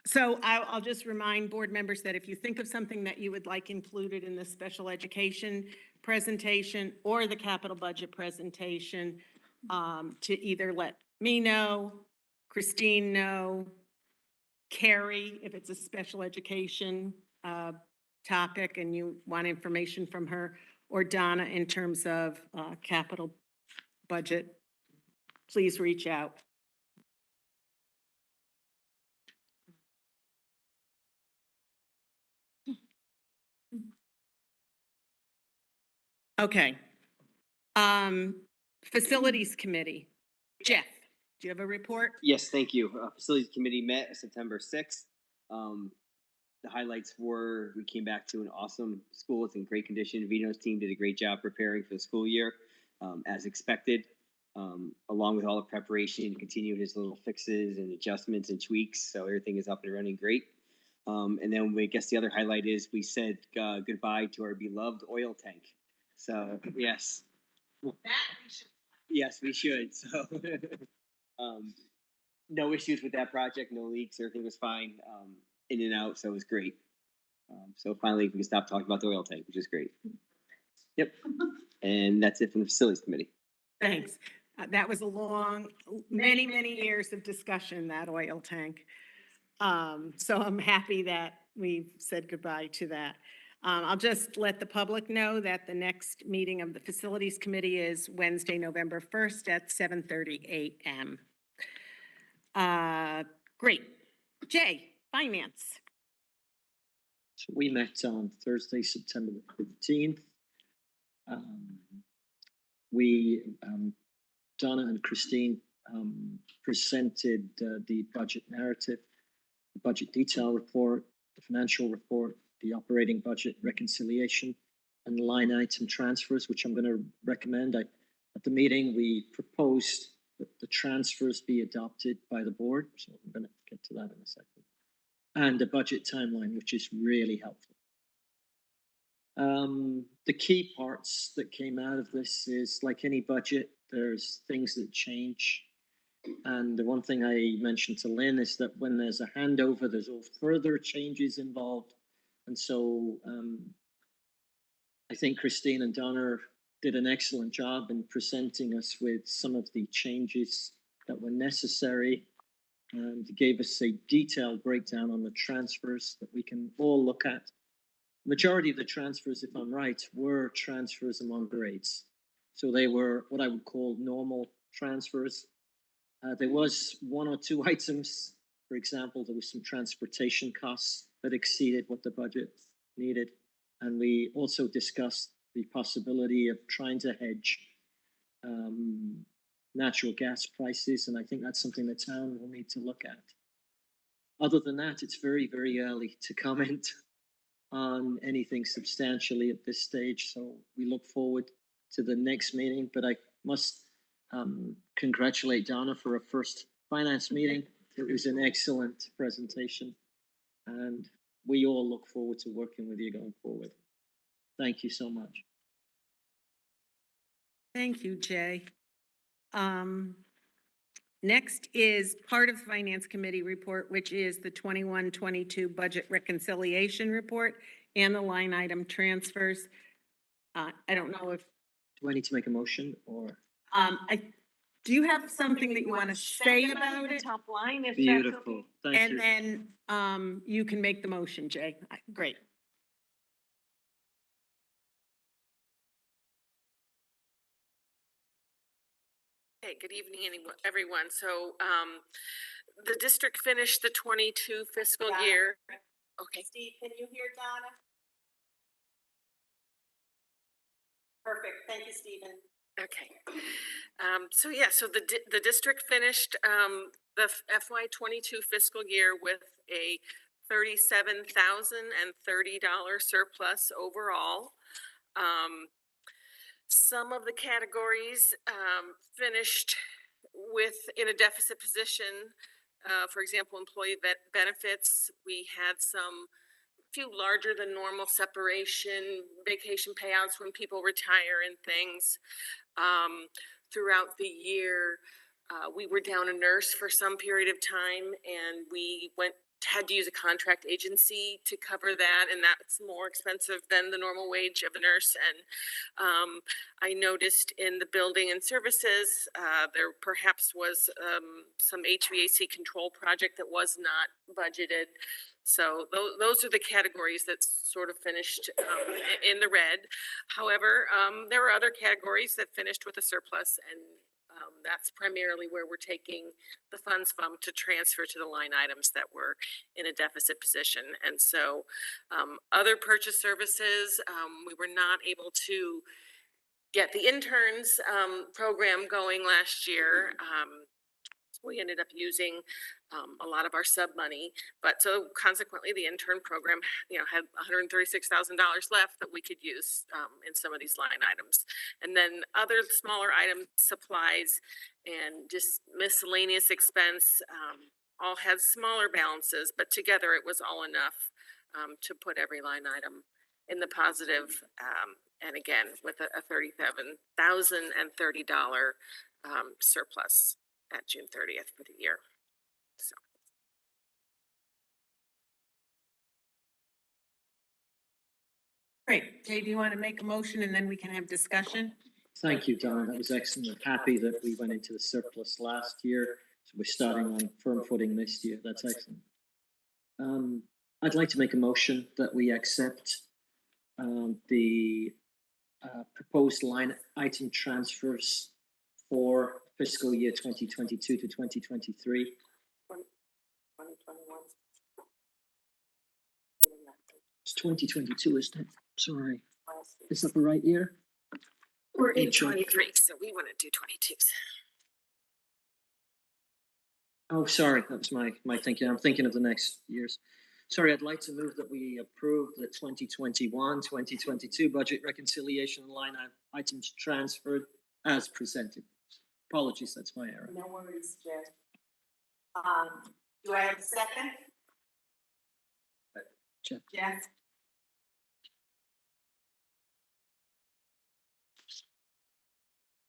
So I'll just remind board members that if you think of something that you would like included in the special education presentation or the capital budget presentation, to either let me know, Christine know, Carrie, if it's a special education topic and you want information from her, or Donna in terms of capital budget, please reach out. Okay. Facilities Committee. Jeff, do you have a report? Yes, thank you. Facilities Committee met September 6th. The highlights were we came back to an awesome school. It's in great condition. Vito's team did a great job preparing for the school year, as expected. Along with all the preparation, he continued his little fixes and adjustments and tweaks. So everything is up and running great. And then I guess the other highlight is we said goodbye to our beloved oil tank. So yes. Yes, we should. So no issues with that project, no leaks, everything was fine, in and out, so it was great. So finally we can stop talking about the oil tank, which is great. Yep. And that's it from the Facilities Committee. Thanks. That was a long, many years of discussion, that oil tank. So I'm happy that we've said goodbye to that. I'll just let the public know that the next meeting of the Facilities Committee is Wednesday, November 1st at 7:30 a.m. Great. Jay, Finance. So we met on Thursday, September the 15th. Donna and Christine presented the budget narrative, the budget detail report, the financial report, the operating budget reconciliation, and line item transfers, which I'm going to recommend. At the meeting, we proposed that the transfers be adopted by the board, so I'm going to get to that in a second, and the budget timeline, which is really helpful. The key parts that came out of this is, like any budget, there's things that change. And the one thing I mentioned to Lynn is that when there's a handover, there's all further changes involved. And so I think Christine and Donna did an excellent job in presenting us with some of the changes that were necessary, and gave us a detailed breakdown on the transfers that we can all look at. Majority of the transfers, if I'm right, were transfers among grades. So they were what I would call normal transfers. There was one or two items, for example, there was some transportation costs that exceeded what the budget needed. And we also discussed the possibility of trying to hedge natural gas prices. And I think that's something the town will need to look at. Other than that, it's very early to comment on anything substantially at this stage. So we look forward to the next meeting, but I must congratulate Donna for a first finance meeting. It was an excellent presentation, and we all look forward to working with you going forward. Thank you so much. Thank you, Jay. Next is part of the Finance Committee report, which is the 21-22 budget reconciliation report and the line item transfers. I don't know if. Do I need to make a motion or? Do you have something that you want to say about it? Top line, if Beautiful, thank you. And then you can make the motion, Jay. Great. Okay, good evening, everyone. So, the district finished the 22 fiscal Donna? year. Okay, Steve, can you hear Donna? Perfect. Thank you, Stephen. okay. So the district finished, the FY 22 fiscal year with a $37,030 surplus overall. Some of the categories, finished in a deficit position. For example, employee benefits, we had some few larger than normal separation, vacation payouts when people retire and things. Throughout the year, we were down a nurse for some period of time, and we had to use a contract agency to cover that, and that's more expensive than the normal wage of a nurse. And I noticed in the building and services, there perhaps was some HVAC control project that was not budgeted. So those are the categories that sort of finished in the red. However, there were other categories that finished with a surplus, and that's primarily where we're taking the funds from to transfer to the line items that were in a deficit position. And so other purchase services, we were not able to get the interns program going last year. We ended up using a lot of our sub money, but so consequently the intern program, had $136,000 left that we could use in some of these line items. And then other smaller items, supplies and just miscellaneous expense, all had smaller balances, but together it was all enough to put every line item in the positive. And again, with a $37,030 surplus at June 30th for the year. So. Great. Jay, do you want to make a motion and then we can have discussion? Thank you, Don. That was excellent. I'm happy that we went into the surplus last year, so we're starting on firm footing this year. That's excellent. I'd like to make a motion that we accept the proposed line item transfers for fiscal year 2022 to 2023. 2021. It's 2022, isn't it? Sorry. Is that the right year? We're in 23, so we want to do 22s. Oh, sorry, that was my thinking. I'm thinking of the next years. Sorry, I'd like to move that we approve the 2021-2022 budget reconciliation line items transferred as presented. Apologies, that's my error. No worries, Jay. Do I have a second? Jeff. Jeff?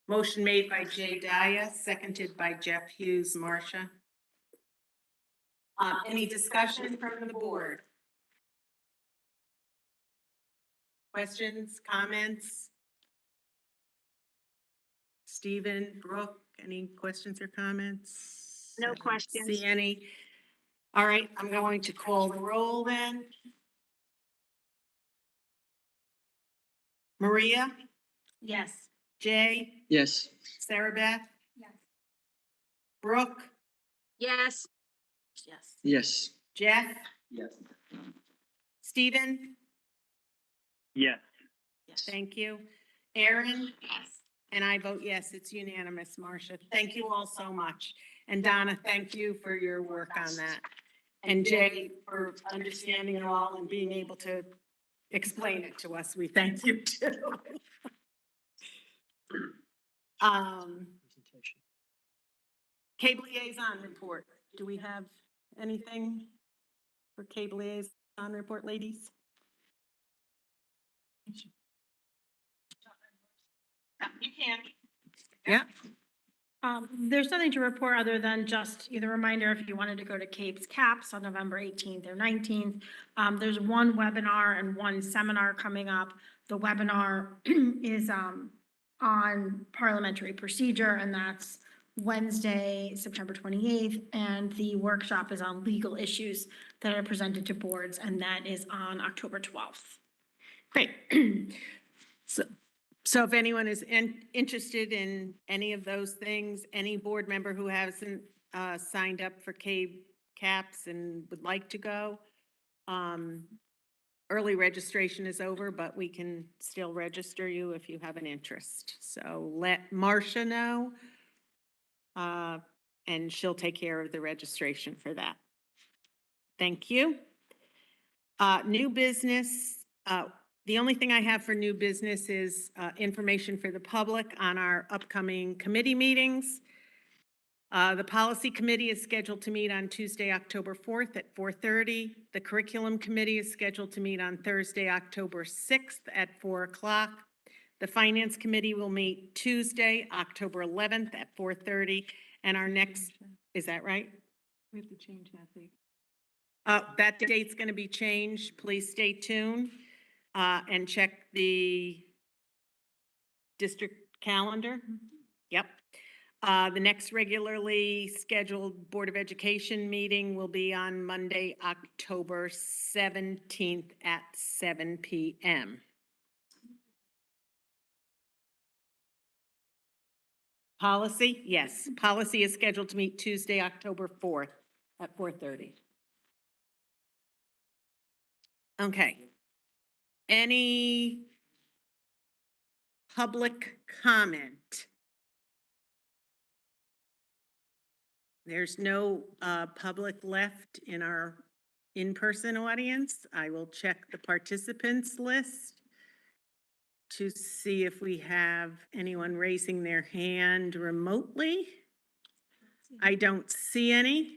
Motion made by Jay Daya, seconded by Jeff Hughes. Marcia? Any discussion from the board? Questions, comments? Stephen, Brooke, any questions or comments? No I don't questions. See any? All right, I'm going to call the roll then. Maria? Yes. Jay? Yes. Sarah Beth? Yes. Brooke? Yes. Yes. Yes. Jeff? Yes. Stephen? Yes. Thank you. Aaron? Yes. And I vote yes, it's unanimous, Marcia. Thank you all so much. And Donna, thank you for your work on that. And Jay, for understanding it all and being able to explain it to us. We thank you too. CABE liaison report. Do we have anything for CABE liaison report, ladies? You can. Yeah. There's nothing to report other than just either reminder if you wanted to go to CAPE's CAPS on November 18th or 19th. There's one webinar and one seminar coming up. The webinar is on parliamentary procedure, and that's Wednesday, September 28th. And the workshop is on legal issues that are presented to boards, and that is on October 12th. Great. So if anyone is interested in any of those things, any board member who hasn't signed up for CABE caps and would like to go, early registration is over, but we can still register you if you have an interest. So let Marcia know, and she'll take care of the registration for that. Thank you. New business, the only thing I have for new business is information for the public on our upcoming committee meetings. The policy committee is scheduled to meet on Tuesday, October 4th at 4:30. The curriculum committee is scheduled to meet on Thursday, October 6th at 4 o'clock. The finance committee will meet Tuesday, October 11th at 4:30. And our next, is that right? We have to change that date. That date's going to be changed. Please stay tuned and check the district calendar. Yep. The next regularly scheduled Board of Education meeting will be on Monday, October 17th at 7 p.m. Policy, yes. Policy is scheduled to meet Tuesday, October 4th at 4:30. Okay. Any public comment? There's no public left in our in-person audience. I will check the participants list to see if we have anyone raising their hand remotely. I don't see any.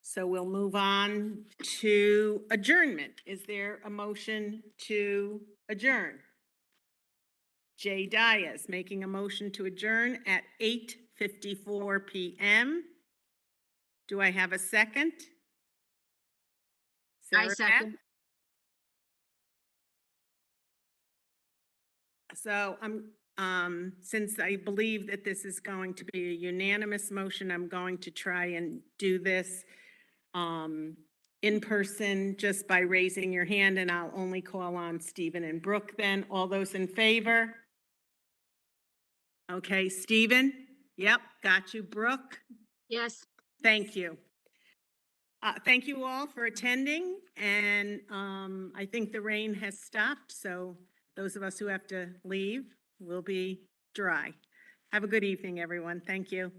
So we'll move on to adjournment. Is there a motion to adjourn? Jay Dias making a motion to adjourn at 8:54 p.m. Do I have a second? I Sarah second. Beth? So since I believe that this is going to be a unanimous motion, I'm going to try and do this in person just by raising your hand, and I'll only call on Stephen and Brooke then. All those in favor? Okay, Stephen? Yep, got you. Brooke? Yes. Thank you. Thank you all for attending, and I think the rain has stopped, so those of us who have to leave will be dry. Have a good evening, everyone. Thank you.